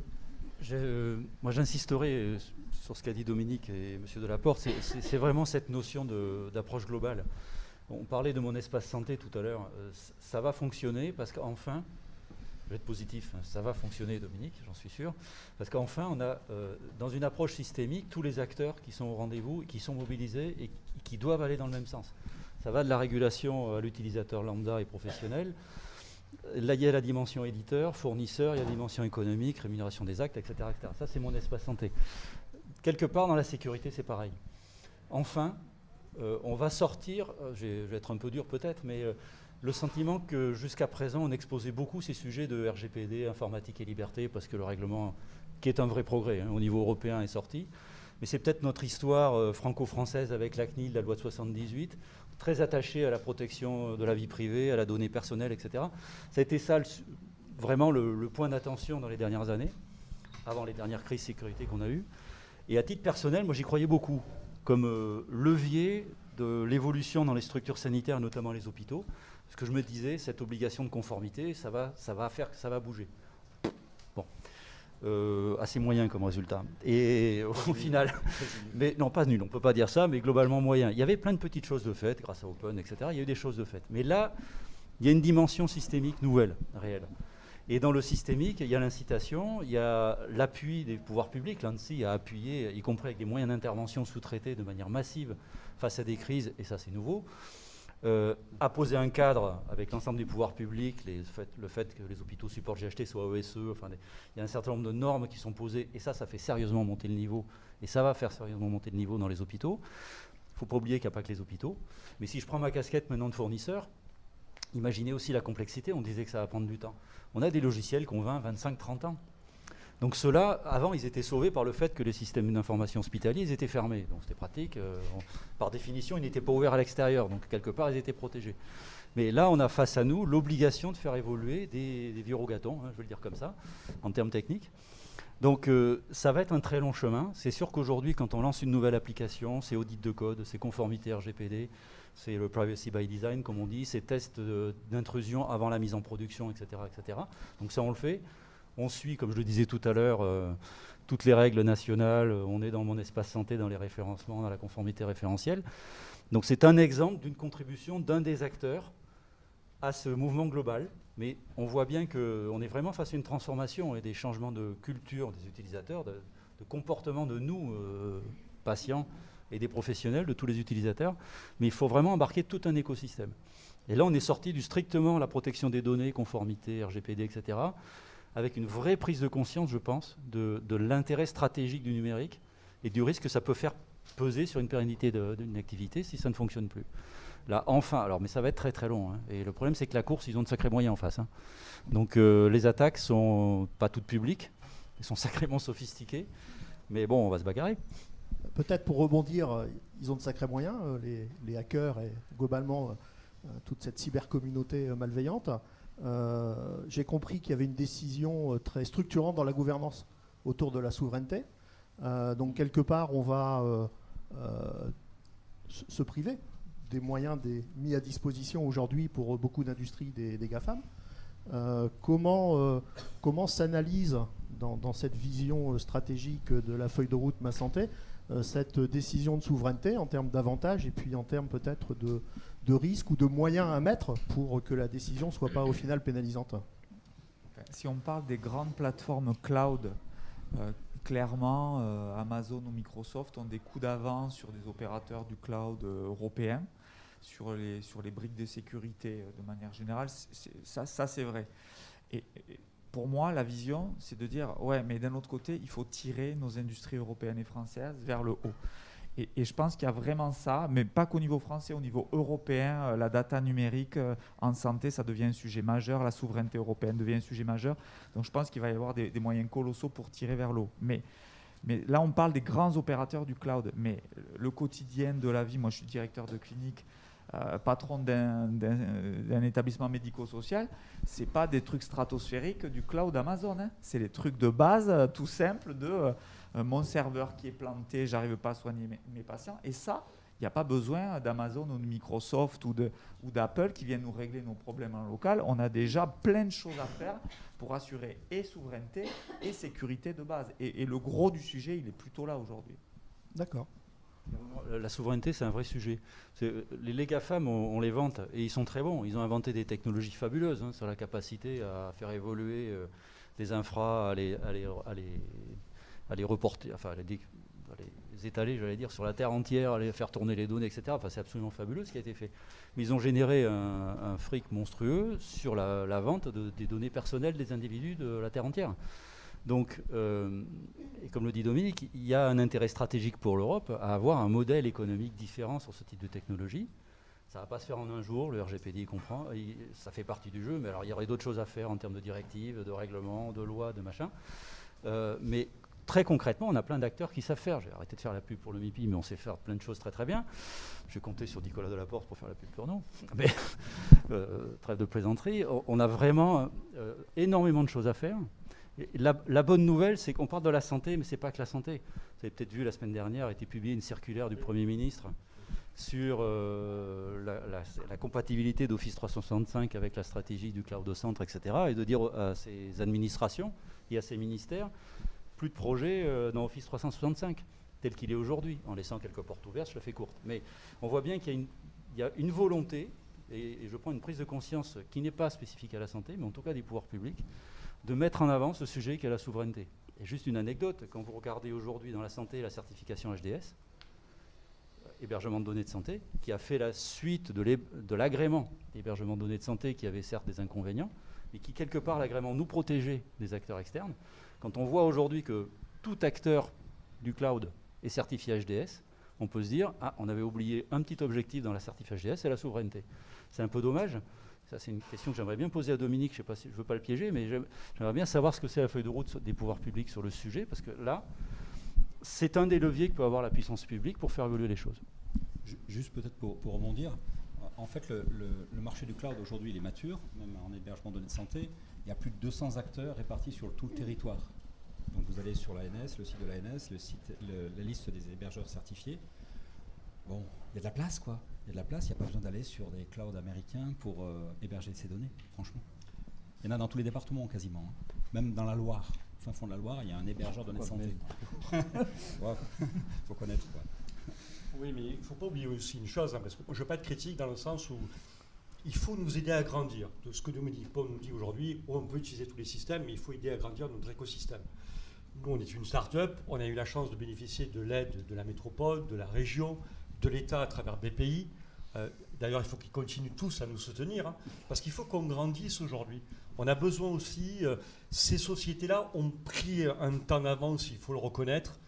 Moi, j'insisterai sur ce qu'a dit Dominique et M. Delaporte. C'est vraiment cette notion d'approche globale. On parlait de mon espace santé tout à l'heure. Ça va fonctionner parce qu'enfin, je vais être positif, ça va fonctionner, Dominique, j'en suis sûr, parce qu'enfin, on a, dans une approche systémique, tous les acteurs qui sont au rendez-vous, qui sont mobilisés et qui doivent aller dans le même sens. Ça va de la régulation à l'utilisateur lambda et professionnel. Là, il y a la dimension éditeur, fournisseur, il y a la dimension économique, rémunération des actes, etc. etc. Ça, c'est mon espace santé. Quelque part, dans la sécurité, c'est pareil. Enfin, on va sortir, je vais être un peu dur peut-être, mais le sentiment que jusqu'à présent, on exposait beaucoup ces sujets de RGPD, informatique et liberté, parce que le règlement, qui est un vrai progrès au niveau européen, est sorti. Mais c'est peut-être notre histoire franco-française avec la CNIL, la loi de 78, très attachée à la protection de la vie privée, à la donnée personnelle, etc. Ça a été ça vraiment le point d'attention dans les dernières années, avant les dernières crises sécurité qu'on a eues. Et à titre personnel, moi j'y croyais beaucoup, comme levier de l'évolution dans les structures sanitaires, notamment les hôpitaux. Parce que je me disais, cette obligation de conformité, ça va faire que ça va bouger. Bon. Assez moyen comme résultat. Et au final, mais non, pas nul, on ne peut pas dire ça, mais globalement moyen. Il y avait plein de petites choses de fait, grâce à Open, etc. Il y a eu des choses de fait. Mais là, il y a une dimension systémique nouvelle, réelle. Et dans le systémique, il y a l'incitation, il y a l'appui des pouvoirs publics. L'ANSSI a appuyé, y compris avec des moyens d'intervention sous-traités de manière massive face à des crises, et ça c'est nouveau. a posé un cadre avec l'ensemble des pouvoirs publics, le fait que les hôpitaux supportent GHT soit ESE, enfin, il y a un certain nombre de normes qui sont posées, et ça fait sérieusement monter le niveau, et ça va faire sérieusement monter le niveau dans les hôpitaux. Il ne faut pas oublier qu'il n'y a pas que les hôpitaux. Mais si je prends ma casquette maintenant de fournisseur, imaginez aussi la complexité, on disait que ça va prendre du temps. On a des logiciels qui ont 20, 25, 30 ans. Donc ceux-là, avant, ils étaient sauvés par le fait que les systèmes d'information hospitaliers, ils étaient fermés. Donc c'était pratique. Par définition, ils n'étaient pas ouverts à l'extérieur. Donc quelque part, ils étaient protégés. Mais là, on a face à nous l'obligation de faire évoluer des vieux rogatons, je vais le dire comme ça, en termes techniques. Donc ça va être un très long chemin. C'est sûr qu'aujourd'hui, quand on lance une nouvelle application, c'est audit de code, c'est conformité RGPD, c'est le privacy by design, comme on dit, c'est tests d'intrusion avant la mise en production, etc., etc. Donc ça, on le fait. On suit, comme je le disais tout à l'heure, toutes les règles nationales. On est dans mon espace santé, dans les référencements, dans la conformité référentielle. Donc c'est un exemple d'une contribution d'un des acteurs à ce mouvement global. Mais on voit bien qu'on est vraiment face à une transformation et des changements de culture des utilisateurs, de comportement de nous, patients, et des professionnels, de tous les utilisateurs. Mais il faut vraiment embarquer tout un écosystème. Et là, on est sorti du strictement la protection des données, conformité, RGPD, etc., avec une vraie prise de conscience, je pense, de l'intérêt stratégique du numérique et du risque que ça peut faire peser sur une pérennité d'une activité si ça ne fonctionne plus. Là, enfin, alors, mais ça va être très très long. Et le problème, c'est que la course, ils ont de sacrés moyens en face. Donc les attaques sont pas toutes publiques, elles sont sacrément sophistiquées. Mais bon, on va se bagarrer. Peut-être pour rebondir, ils ont de sacrés moyens, les hackers et globalement toute cette cybercommunauté malveillante. J'ai compris qu'il y avait une décision très structurante dans la gouvernance autour de la souveraineté. Donc quelque part, on va se priver des moyens mis à disposition aujourd'hui pour beaucoup d'industries des GAFAM. Comment s'analyse dans cette vision stratégique de la feuille de route Ma Santé cette décision de souveraineté en termes d'avantages et puis en termes peut-être de risques ou de moyens à mettre pour que la décision ne soit pas au final pénalisante? Si on parle des grandes plateformes cloud, clairement, Amazon ou Microsoft ont des coups d'avance sur des opérateurs du cloud européens, sur les briques de sécurité de manière générale. Ça c'est vrai. Et pour moi, la vision, c'est de dire, ouais, mais d'un autre côté, il faut tirer nos industries européennes et françaises vers le haut. Et je pense qu'il y a vraiment ça, mais pas qu'au niveau français, au niveau européen, la data numérique en santé, ça devient un sujet majeur, la souveraineté européenne devient un sujet majeur. Donc je pense qu'il va y avoir des moyens colossaux pour tirer vers le haut. Mais là, on parle des grands opérateurs du cloud, mais le quotidien de la vie, moi je suis directeur de clinique, patron d'un établissement médico-social, c'est pas des trucs stratosphériques du cloud Amazon, c'est les trucs de base tout simples de mon serveur qui est planté, j'arrive pas à soigner mes patients, et ça, il n'y a pas besoin d'Amazon ou de Microsoft ou d'Apple qui viennent nous régler nos problèmes en local. On a déjà plein de choses à faire pour assurer et souveraineté et sécurité de base, et le gros du sujet, il est plutôt là aujourd'hui. D'accord. La souveraineté, c'est un vrai sujet. Les GAFAM, on les vante, et ils sont très bons. Ils ont inventé des technologies fabuleuses sur la capacité à faire évoluer des infras, à les reporter, enfin à les étaler, j'allais dire, sur la Terre entière, à les faire tourner les données, etc. Enfin, c'est absolument fabuleux ce qui a été fait. Mais ils ont généré un fric monstrueux sur la vente des données personnelles des individus de la Terre entière. Donc, et comme le dit Dominique, il y a un intérêt stratégique pour l'Europe à avoir un modèle économique différent sur ce type de technologie. Ça ne va pas se faire en un jour, le RGPD comprend, ça fait partie du jeu, mais alors il y aurait d'autres choses à faire en termes de directives, de règlements, de lois, de machin. Mais très concrètement, on a plein d'acteurs qui savent faire. J'ai arrêté de faire la pub pour le MIPI, mais on sait faire plein de choses très très bien. Je vais compter sur Nicolas Delaporte pour faire la pub pour nous. Mais, trêve de plaisanterie, on a vraiment énormément de choses à faire. La bonne nouvelle, c'est qu'on parle de la santé, mais ce n'est pas que la santé. Vous avez peut-être vu, la semaine dernière a été publiée une circulaire du Premier ministre sur la compatibilité d'Office 365 avec la stratégie du cloud au centre, etc. Et de dire à ces administrations et à ces ministères, plus de projets dans Office 365, tel qu'il est aujourd'hui, en laissant quelques portes ouvertes, je la fais courte. Mais on voit bien qu'il y a une volonté, et je prends une prise de conscience qui n'est pas spécifique à la santé, mais en tout cas des pouvoirs publics, de mettre en avant ce sujet qu'est la souveraineté. Et juste une anecdote, quand vous regardez aujourd'hui dans la santé la certification HDS, hébergement de données de santé, qui a fait la suite de l'agrément d'hébergement de données de santé, qui avait certes des inconvénients, mais qui, quelque part, l'agrément nous protégeait des acteurs externes. Quand on voit aujourd'hui que tout acteur du cloud est certifié HDS, on peut se dire, ah, on avait oublié un petit objectif dans la certif HDS, c'est la souveraineté. C'est un peu dommage. Ça, c'est une question que j'aimerais bien poser à Dominique. Je ne veux pas le piéger, mais j'aimerais bien savoir ce que c'est la feuille de route des pouvoirs publics sur le sujet, parce que là, c'est un des leviers que peut avoir la puissance publique pour faire évoluer les choses. Juste peut-être pour rebondir, en fait, le marché du cloud aujourd'hui, il est mature, même en hébergement de données de santé. Il y a plus de 200 acteurs répartis sur tout le territoire. Donc vous allez sur l'ANS, le site de l'ANS, la liste des hébergeurs certifiés. Bon, il y a de la place, quoi. Il y a de la place, il n'y a pas besoin d'aller sur des clouds américains pour héberger ces données, franchement. Il y en a dans tous les départements, quasiment. Hein. Même dans la Loire, au fin fond de la Loire, il y a un hébergeur de données de santé. Ouais, faut connaître, quoi. Oui, mais il ne faut pas oublier aussi une chose, hein, parce que je ne veux pas être critique dans le sens où il faut nous aider à grandir. De ce que Dominique Pau nous dit aujourd'hui, on peut utiliser tous les systèmes, mais il faut aider à grandir notre écosystème. Nous, on est une start-up, on a eu la chance de bénéficier de l'aide de la métropole, de la région, de l'État à travers BPI. D'ailleurs, il faut qu'ils continuent tous à nous soutenir, hein, parce qu'il faut qu'on grandisse aujourd'hui. On a besoin aussi, ces sociétés-là ont pris un temps d'avance, il faut le reconnaître.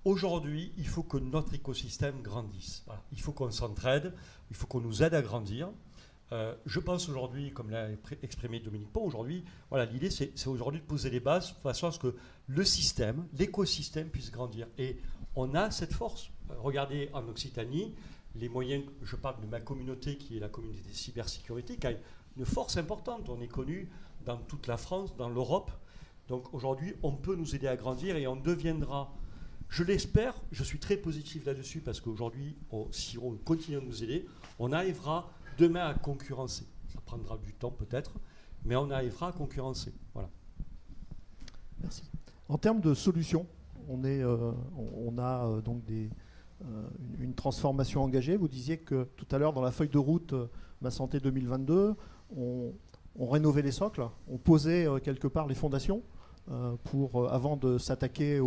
Aujourd'hui, il faut que notre écosystème grandisse. Voilà. Il faut qu'on s'entraide, il faut qu'on nous aide à grandir. Je pense aujourd'hui, comme l'a exprimé Dominique Pau, aujourd'hui, voilà, l'idée c'est aujourd'hui de poser les bases de façon à ce que le système, l'écosystème puisse grandir. Et on a cette force. Regardez en Occitanie, les moyens, je parle de ma communauté qui est la communauté de cybersécurité, qui a une force importante. On est connu dans toute la France, dans l'Europe. Donc aujourd'hui, on peut nous aider à grandir et on deviendra, je l'espère, je suis très positif là-dessus parce qu'aujourd'hui, si on continue à nous aider, on arrivera demain à concurrencer. Ça prendra du temps peut-être, mais on arrivera à concurrencer. Voilà. Merci. En termes de solutions, on a donc une transformation engagée. Vous disiez que tout à l'heure, dans la feuille de route Ma Santé 2022, on rénovait les socles, on posait quelque part les fondations avant de s'attaquer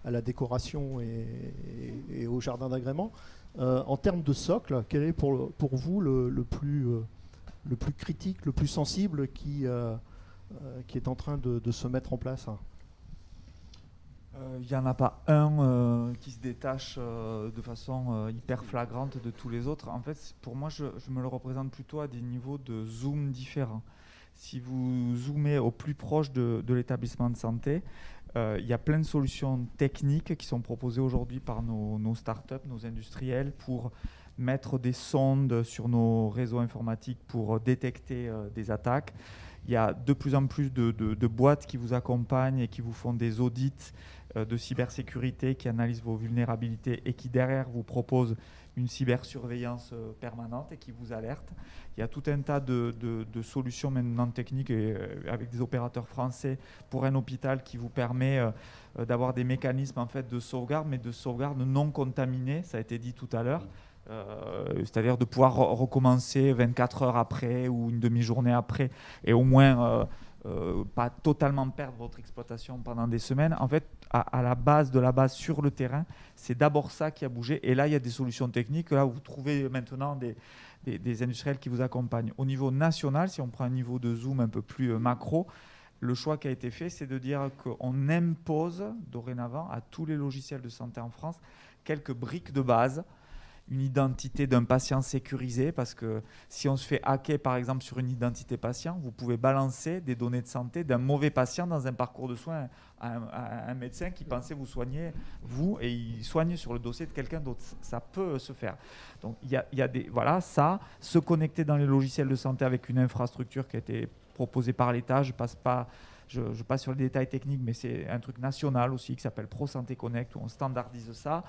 à la décoration et au jardin d'agrément. En termes de socle, quel est pour vous le plus critique, le plus sensible qui est en train de se mettre en place? Il n'y en a pas un qui se détache de façon hyper flagrante de tous les autres. En fait, pour moi, je me le représente plutôt à des niveaux de zoom différents. Si vous zoomez au plus proche de l'établissement de santé, il y a plein de solutions techniques qui sont proposées aujourd'hui par nos startups, nos industriels, pour mettre des sondes sur nos réseaux informatiques pour détecter des attaques. Il y a de plus en plus de boîtes qui vous accompagnent et qui vous font des audits de cybersécurité, qui analysent vos vulnérabilités et qui derrière vous proposent une cybersurveillance permanente et qui vous alerte. Il y a tout un tas de solutions maintenant techniques avec des opérateurs français pour un hôpital qui vous permet d'avoir des mécanismes en fait, de sauvegarde, mais de sauvegarde non contaminée, ça a été dit tout à l'heure. C'est-à-dire de pouvoir recommencer 24 heures après ou une demi-journée après et au moins pas totalement perdre votre exploitation pendant des semaines. En fait, à la base de la base sur le terrain, c'est d'abord ça qui a bougé. Et là, il y a des solutions techniques. Là, vous trouvez maintenant des industriels qui vous accompagnent. Au niveau national, si on prend un niveau de zoom un peu plus macro, le choix qui a été fait, c'est de dire qu'on impose dorénavant à tous les logiciels de santé en France quelques briques de base, une identité d'un patient sécurisée, parce que si on se fait hacker par exemple sur une identité patient, vous pouvez balancer des données de santé d'un mauvais patient dans un parcours de soins à un médecin qui pensait vous soigner, vous, et il soigne sur le dossier de quelqu'un d'autre. Ça peut se faire. Donc il y a des, voilà, ça, se connecter dans les logiciels de santé avec une infrastructure qui a été proposée par l'État, je passe sur les détails techniques, mais c'est un truc national aussi qui s'appelle Pro Santé Connect, où on standardise ça.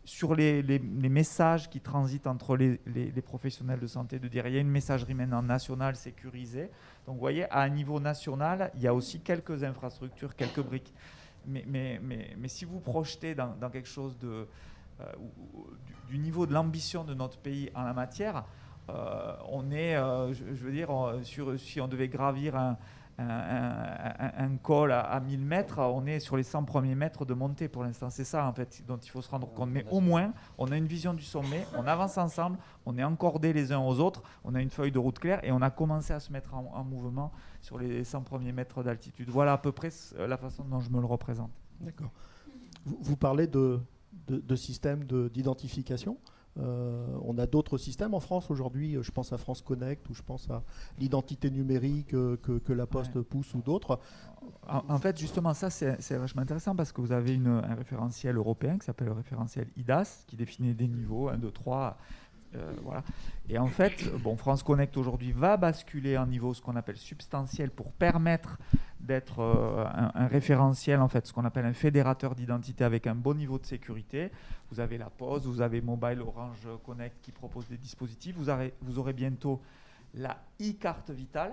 Sur les messages qui transitent entre les professionnels de santé, de dire il y a une messagerie maintenant nationale sécurisée. Donc vous voyez, à un niveau national, il y a aussi quelques infrastructures, quelques briques. Mais si vous projetez dans quelque chose du niveau de l'ambition de notre pays en la matière, on est, je veux dire, si on devait gravir un col à 1000 mètres, on est sur les 100 premiers mètres de montée pour l'instant. C'est ça en fait dont il faut se rendre compte. Mais au moins, on a une vision du sommet, on avance ensemble, on est encordés les uns aux autres, on a une feuille de route claire et on a commencé à se mettre en mouvement sur les 100 premiers mètres d'altitude. Voilà à peu près la façon dont je me le représente. D'accord. Vous parlez de systèmes d'identification. On a d'autres systèmes en France aujourd'hui, je pense à France Connect ou je pense à l'identité numérique que la Poste pousse ou d'autres. En fait, justement, ça c'est vachement intéressant parce que vous avez un référentiel européen qui s'appelle le référentiel IDAS qui définit des niveaux 1, 2, 3. Voilà. Et en fait, France Connect aujourd'hui va basculer en niveau ce qu'on appelle substantiel pour permettre d'être un référentiel, en fait, ce qu'on appelle un fédérateur d'identité avec un bon niveau de sécurité. Vous avez la Poste, vous avez Mobile Orange Connect qui propose des dispositifs. Vous aurez bientôt la e-carte vitale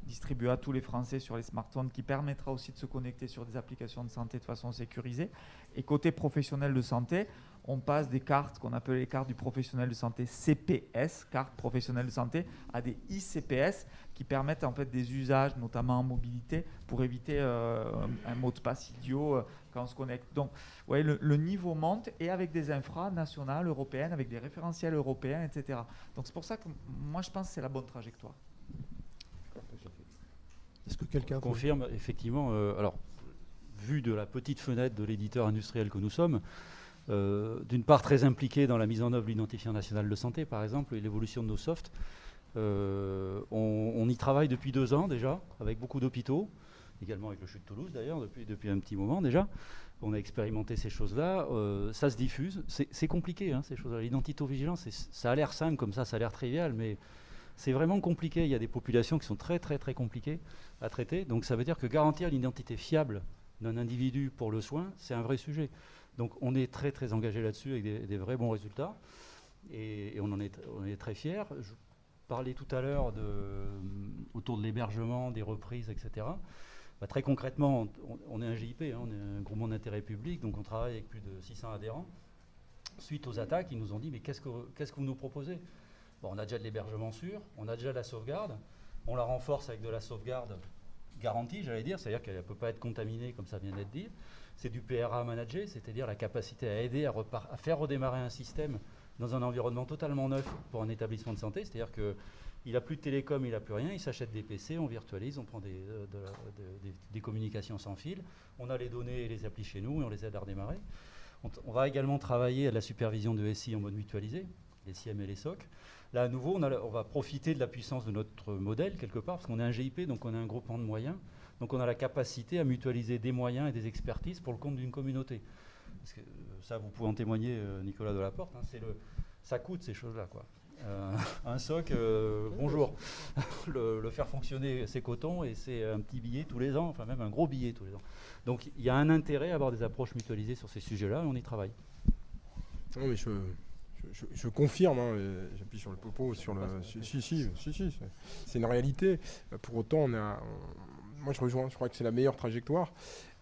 distribuée à tous les Français sur les smartphones qui permettra aussi de se connecter sur des applications de santé de façon sécurisée. Et côté professionnel de santé, on passe des cartes qu'on appelle les cartes du professionnel de santé CPS, carte professionnelle de santé, à des ICPS qui permettent en fait des usages, notamment en mobilité, pour éviter un mot de passe idiot quand on se connecte. Donc, ouais, le niveau monte et avec des infras nationales, européennes, avec des référentiels européens, etc. Donc c'est pour ça que moi je pense que c'est la bonne trajectoire. Est-ce que quelqu'un confirme effectivement alors, vu de la petite fenêtre de l'éditeur industriel que nous sommes, d'une part très impliqué dans la mise en œuvre de l'identifiant national de santé, par exemple, et l'évolution de nos softs. On y travaille depuis 2 ans déjà, avec beaucoup d'hôpitaux, également avec le CHU de Toulouse d'ailleurs, depuis un petit moment déjà. On a expérimenté ces choses-là, ça se diffuse. C'est compliqué, hein, ces choses-là. L'identito-vigilance, ça a l'air simple comme ça a l'air trivial, mais c'est vraiment compliqué. Il y a des populations qui sont très très très compliquées à traiter. Donc ça veut dire que garantir l'identité fiable d'un individu pour le soin, c'est un vrai sujet. Donc on est très très engagé là-dessus avec des vrais bons résultats et on est très fiers. Je parlais tout à l'heure autour de l'hébergement, des reprises, etc. Très concrètement, on est un GIP, hein, on est un groupement d'intérêt public, donc on travaille avec plus de 600 adhérents. Suite aux attaques, ils nous ont dit mais qu'est-ce que vous nous proposez ? On a déjà de l'hébergement sûr, on a déjà de la sauvegarde, on la renforce avec de la sauvegarde garantie, j'allais dire, c'est-à-dire qu'elle ne peut pas être contaminée comme ça vient d'être dit. C'est du PRA managé, c'est-à-dire la capacité à aider à faire redémarrer un système dans un environnement totalement neuf pour un établissement de santé. C'est-à-dire qu'il n'a plus de télécom, il n'a plus rien, il s'achète des PC, on virtualise, on prend des communications sans fil, on a les données et les applis chez nous et on les aide à redémarrer. On va également travailler à la supervision de SI en mode mutualisé, les SIEM et les SOC. Là, à nouveau, on va profiter de la puissance de notre modèle, quelque part, parce qu'on est un GIP, donc on a un groupement de moyens. Donc on a la capacité à mutualiser des moyens et des expertises pour le compte d'une communauté. Parce que, ça, vous pouvez en témoigner, Nicolas Delaporte, hein, ça coûte ces choses-là, quoi. Un SOC, bonjour. le faire fonctionner, c'est coton et c'est un petit billet tous les ans, enfin même un gros billet tous les ans. Donc il y a un intérêt à avoir des approches mutualisées sur ces sujets-là et on y travaille. Non, mais je confirme, hein, j'appuie sur le popo, sur le. Si, c'est une réalité. Pour autant, moi je rejoins, je crois que c'est la meilleure trajectoire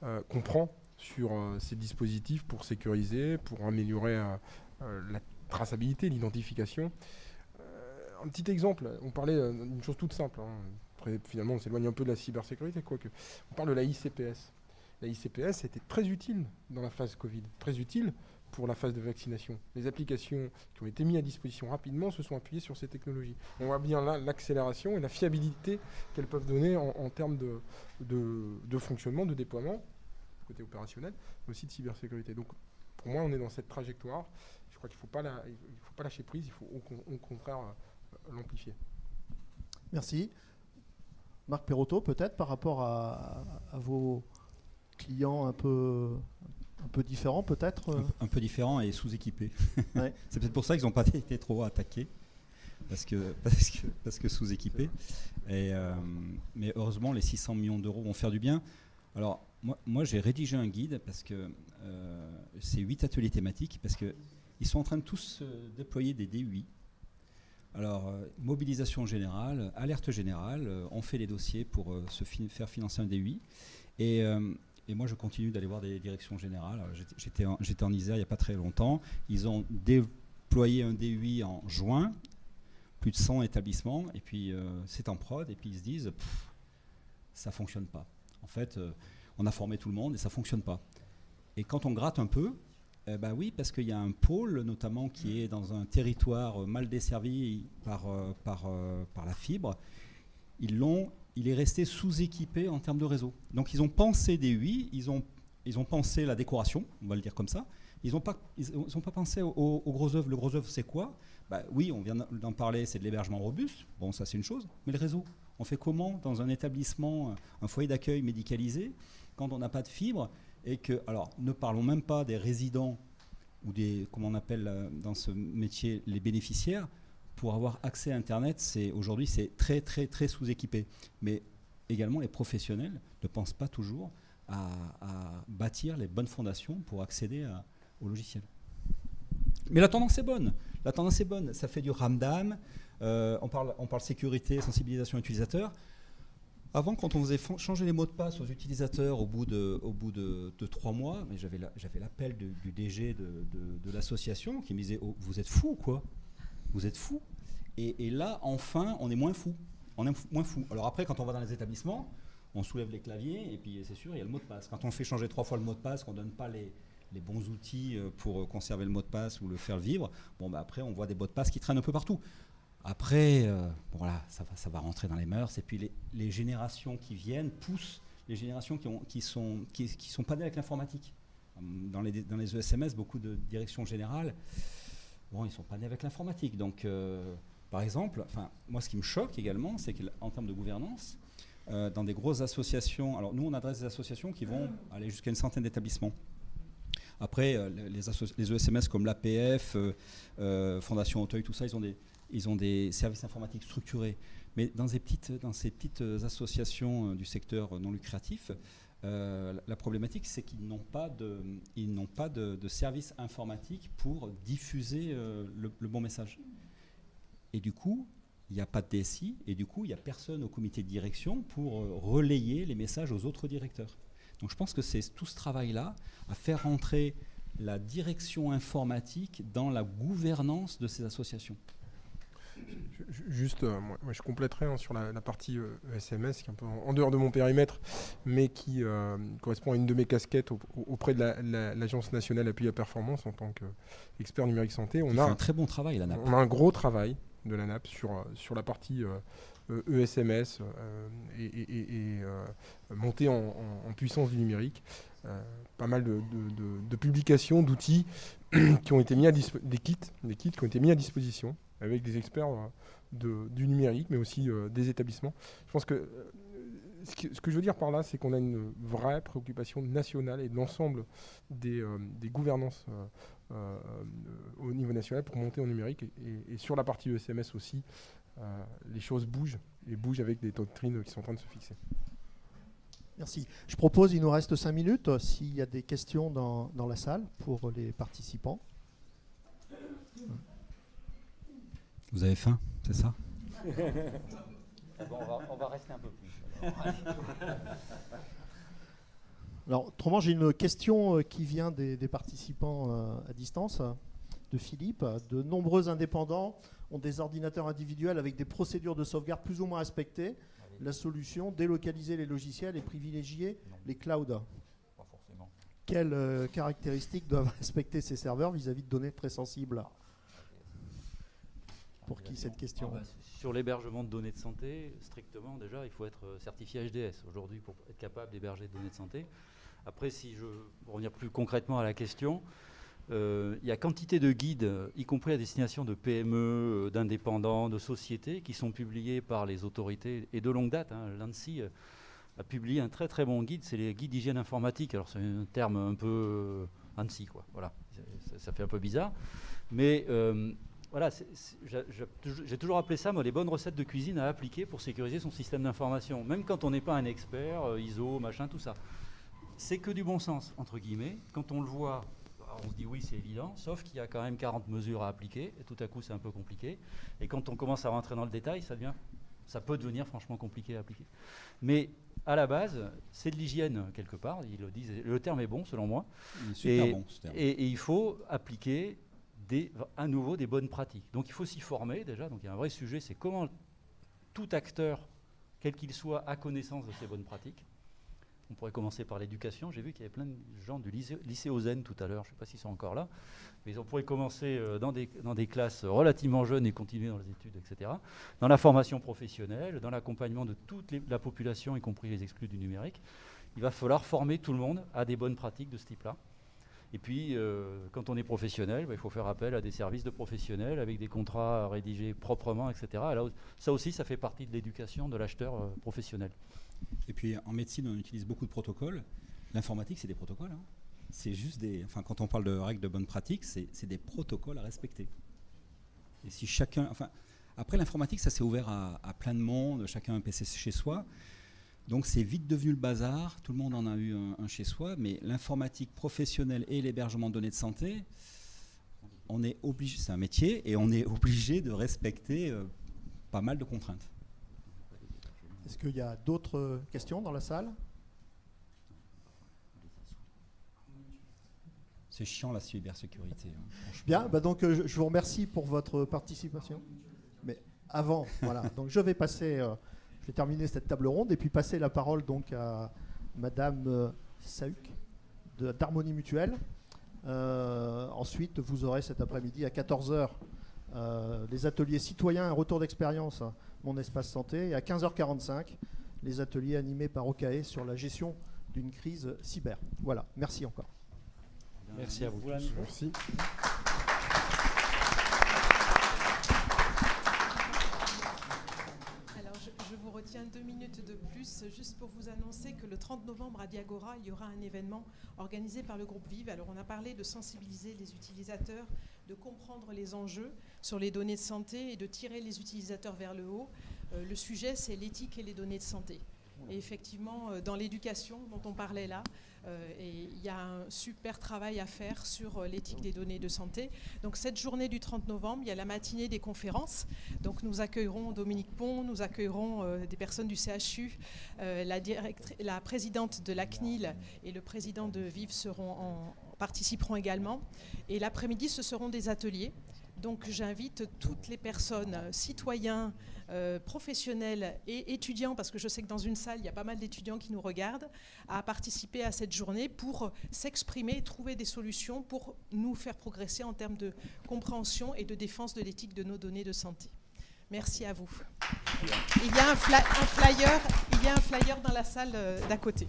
qu'on prend sur ces dispositifs pour sécuriser, pour améliorer la traçabilité, l'identification. Un petit exemple, on parlait d'une chose toute simple, hein. Finalement on s'éloigne un peu de la cybersécurité, quoique. On parle de la ICPS. La ICPS était très utile dans la phase Covid, très utile pour la phase de vaccination. Les applications qui ont été mises à disposition rapidement se sont appuyées sur ces technologies. On voit bien là l'accélération et la fiabilité qu'elles peuvent donner en termes de fonctionnement, de déploiement, côté opérationnel, mais aussi de cybersécurité. Donc pour moi, on est dans cette trajectoire. Je crois qu'il ne faut pas lâcher prise, il faut au contraire l'amplifier. Merci. Marc Perrotto, peut-être par rapport à vos clients un peu différents, peut-être un peu différents et sous-équipés. Ouais. C'est peut-être pour ça qu'ils n'ont pas été trop attaqués, parce que sous-équipés. Mais heureusement, les 600 millions d'euros vont faire du bien. Alors, moi j'ai rédigé un guide, parce que c'est 8 ateliers thématiques, parce qu'ils sont en train de tous déployer des DUI. Alors, mobilisation générale, alerte générale, on fait les dossiers pour faire financer un DUI. Et moi, je continue d'aller voir des directions générales. J'étais en Isère il n'y a pas très longtemps. Ils ont déployé un DUI en juin, plus de 100 établissements, et puis c'est en prod, et puis ils se disent, ça ne fonctionne pas. En fait, on a formé tout le monde et ça ne fonctionne pas. Et quand on gratte un peu, oui, parce qu'il y a un pôle notamment qui est dans un territoire mal desservi par la fibre, il est resté sous-équipé en termes de réseau. Donc ils ont pensé des UI, ils ont pensé la décoration, on va le dire comme ça. Ils n'ont pas pensé au gros œuvre. Le gros œuvre, c'est quoi ? Oui, on vient d'en parler, c'est de l'hébergement robuste. Bon, ça c'est une chose. Mais le réseau, on fait comment dans un établissement, un foyer d'accueil médicalisé, quand on n'a pas de fibre et que, alors, ne parlons même pas des résidents ou comment on appelle dans ce métier, les bénéficiaires. Pour avoir accès à Internet, aujourd'hui, c'est très, très, très sous-équipé. Mais également, les professionnels ne pensent pas toujours à bâtir les bonnes fondations pour accéder au logiciel. Mais la tendance est bonne. La tendance est bonne. Ça fait du ramdam. On parle sécurité, sensibilisation utilisateur. Avant, quand on faisait changer les mots de passe aux utilisateurs au bout de 3 mois, mais j'avais l'appel du DG de l'association qui me disait oh, vous êtes fous, quoi. Vous êtes fous. Et là, enfin, on est moins fous. Alors après, quand on va dans les établissements, on soulève les claviers et puis c'est sûr, il y a le mot de passe. Quand on fait changer 3 fois le mot de passe, qu'on ne donne pas les bons outils pour conserver le mot de passe ou le faire vivre, après, on voit des mots de passe qui traînent un peu partout. Après, voilà, ça va rentrer dans les mœurs. Et puis les générations qui viennent poussent les générations qui sont pas nées avec l'informatique. Dans les ESMS, beaucoup de directions générales, ils ne sont pas nés avec l'informatique. Donc, par exemple, moi, ce qui me choque également, c'est qu'en termes de gouvernance, dans des grosses associations, alors nous, on adresse des associations qui vont aller jusqu'à une centaine d'établissements. Après, les ESMS comme l'APF, Fondation Auteuil, tout ça, ils ont des services informatiques structurés. Mais dans ces petites associations du secteur non lucratif, la problématique, c'est qu'ils n'ont pas de service informatique pour diffuser le bon message. Et du coup, il n'y a pas de DSI, et du coup, il n'y a personne au comité de direction pour relayer les messages aux autres directeurs. Donc je pense que c'est tout ce travail-là, à faire rentrer la direction informatique dans la gouvernance de ces associations. Juste, moi, je compléterai sur la partie ESMS, qui est un peu en dehors de mon périmètre, mais qui correspond à une de mes casquettes auprès de l'Agence nationale appui à performance en tant qu'expert numérique santé. On a un très bon travail, la NAP. On a un gros travail de la NAP sur la partie ESMS et montée en puissance du numérique. Pas mal de publications, d'outils qui ont été mis des kits qui ont été mis à disposition avec des experts du numérique, mais aussi des établissements. Je pense que ce que je veux dire par là, c'est qu'on a une vraie préoccupation nationale et de l'ensemble des gouvernances au niveau national pour monter en numérique. Et sur la partie ESMS aussi, les choses bougent, et bougent avec des doctrines qui sont en train de se fixer. Merci. Je propose, il nous reste 5 minutes, s'il y a des questions dans la salle pour les participants. Vous avez faim, c'est ça ? On va rester un peu plus. Alors, autrement, j'ai une question qui vient des participants à distance, de Philippe. De nombreux indépendants ont des ordinateurs individuels avec des procédures de sauvegarde plus ou moins respectées. La solution, délocaliser les logiciels et privilégier les clouds. Pas forcément. Quelles caractéristiques doivent respecter ces serveurs vis-à-vis de données très sensibles ? Pour qui cette question ? Sur l'hébergement de données de santé, strictement, déjà, il faut être certifié HDS aujourd'hui pour être capable d'héberger des données de santé. Après, pour revenir plus concrètement à la question, il y a quantité de guides, y compris à destination de PME, d'indépendants, de sociétés, qui sont publiés par les autorités, et de longue date. L'ANSSI a publié un très très bon guide, c'est les guides d'hygiène informatique. Alors c'est un terme un peu ANSSI, quoi. Voilà, ça fait un peu bizarre. Mais voilà, j'ai toujours appelé ça, moi, les bonnes recettes de cuisine à appliquer pour sécuriser son système d'information. Même quand on n'est pas un expert, ISO, machin, tout ça. C'est que du bon sens, entre guillemets. Quand on le voit, on se dit oui, c'est évident, sauf qu'il y a quand même 40 mesures à appliquer, et tout à coup, c'est un peu compliqué. Et quand on commence à rentrer dans le détail, ça peut devenir franchement compliqué à appliquer. Mais à la base, c'est de l'hygiène, quelque part. Ils le disent, le terme est bon, selon moi. Il est super bon, ce terme. Et il faut appliquer à nouveau des bonnes pratiques. Donc il faut s'y former déjà. Donc il y a un vrai sujet, c'est comment tout acteur, quel qu'il soit, a connaissance de ces bonnes pratiques. On pourrait commencer par l'éducation. J'ai vu qu'il y avait plein de gens du lycée Ozen tout à l'heure. Je ne sais pas s'ils sont encore là. Mais on pourrait commencer dans des classes relativement jeunes et continuer dans les études, etc. Dans la formation professionnelle, dans l'accompagnement de toute la population, y compris les exclus du numérique. Il va falloir former tout le monde à des bonnes pratiques de ce type-là. Et puis, quand on est professionnel, il faut faire appel à des services de professionnels avec des contrats rédigés proprement, etc. Alors, ça aussi, ça fait partie de l'éducation de l'acheteur professionnel. Et puis en médecine, on utilise beaucoup de protocoles. L'informatique, c'est des protocoles. Hein. C'est juste quand on parle de règles de bonne pratique, c'est des protocoles à respecter. Et si chacun, après l'informatique, ça s'est ouvert à plein de monde, chacun a un PC chez soi. Donc c'est vite devenu le bazar. Tout le monde en a eu un chez soi, mais l'informatique professionnelle et l'hébergement de données de santé, on est obligé. C'est un métier et on est obligé de respecter pas mal de contraintes. Est-ce qu'il y a d'autres questions dans la salle? C'est chiant la cybersécurité. Hein, Bien, donc je vous remercie pour votre participation. Mais avant, voilà. Donc je vais terminer cette table ronde et puis passer la parole donc à Madame Sahuc d'Harmonie Mutuelle. Ensuite, vous aurez cet après-midi à 14h les ateliers citoyens, un retour d'expérience. Mon espace santé, et à 15h45, les ateliers animés par OCAE sur la gestion d'une crise cyber. Voilà, merci encore. Merci à vous. Merci. Alors, je vous retiens 2 minutes de plus, juste pour vous annoncer que le 30 novembre à Diagora, il y aura un événement organisé par le groupe Vive. Alors, on a parlé de sensibiliser les utilisateurs, de comprendre les enjeux sur les données de santé et de tirer les utilisateurs vers le haut. Le sujet, c'est l'éthique et les données de santé. Et effectivement, dans l'éducation dont on parlait là, il y a un super travail à faire sur l'éthique des données de santé. Donc cette journée du 30 novembre, il y a la matinée des conférences. Donc nous accueillerons Dominique Pont, nous accueillerons des personnes du CHU, la présidente de la CNIL et le président de Vive participeront également. Et l'après-midi, ce seront des ateliers. Donc j'invite toutes les personnes, citoyens, professionnels et étudiants, parce que je sais que dans une salle, il y a pas mal d'étudiants qui nous regardent, à participer à cette journée pour s'exprimer, trouver des solutions pour nous faire progresser en termes de compréhension et de défense de l'éthique de nos données de santé. Merci à vous. Il y a un flyer dans la salle d'à côté.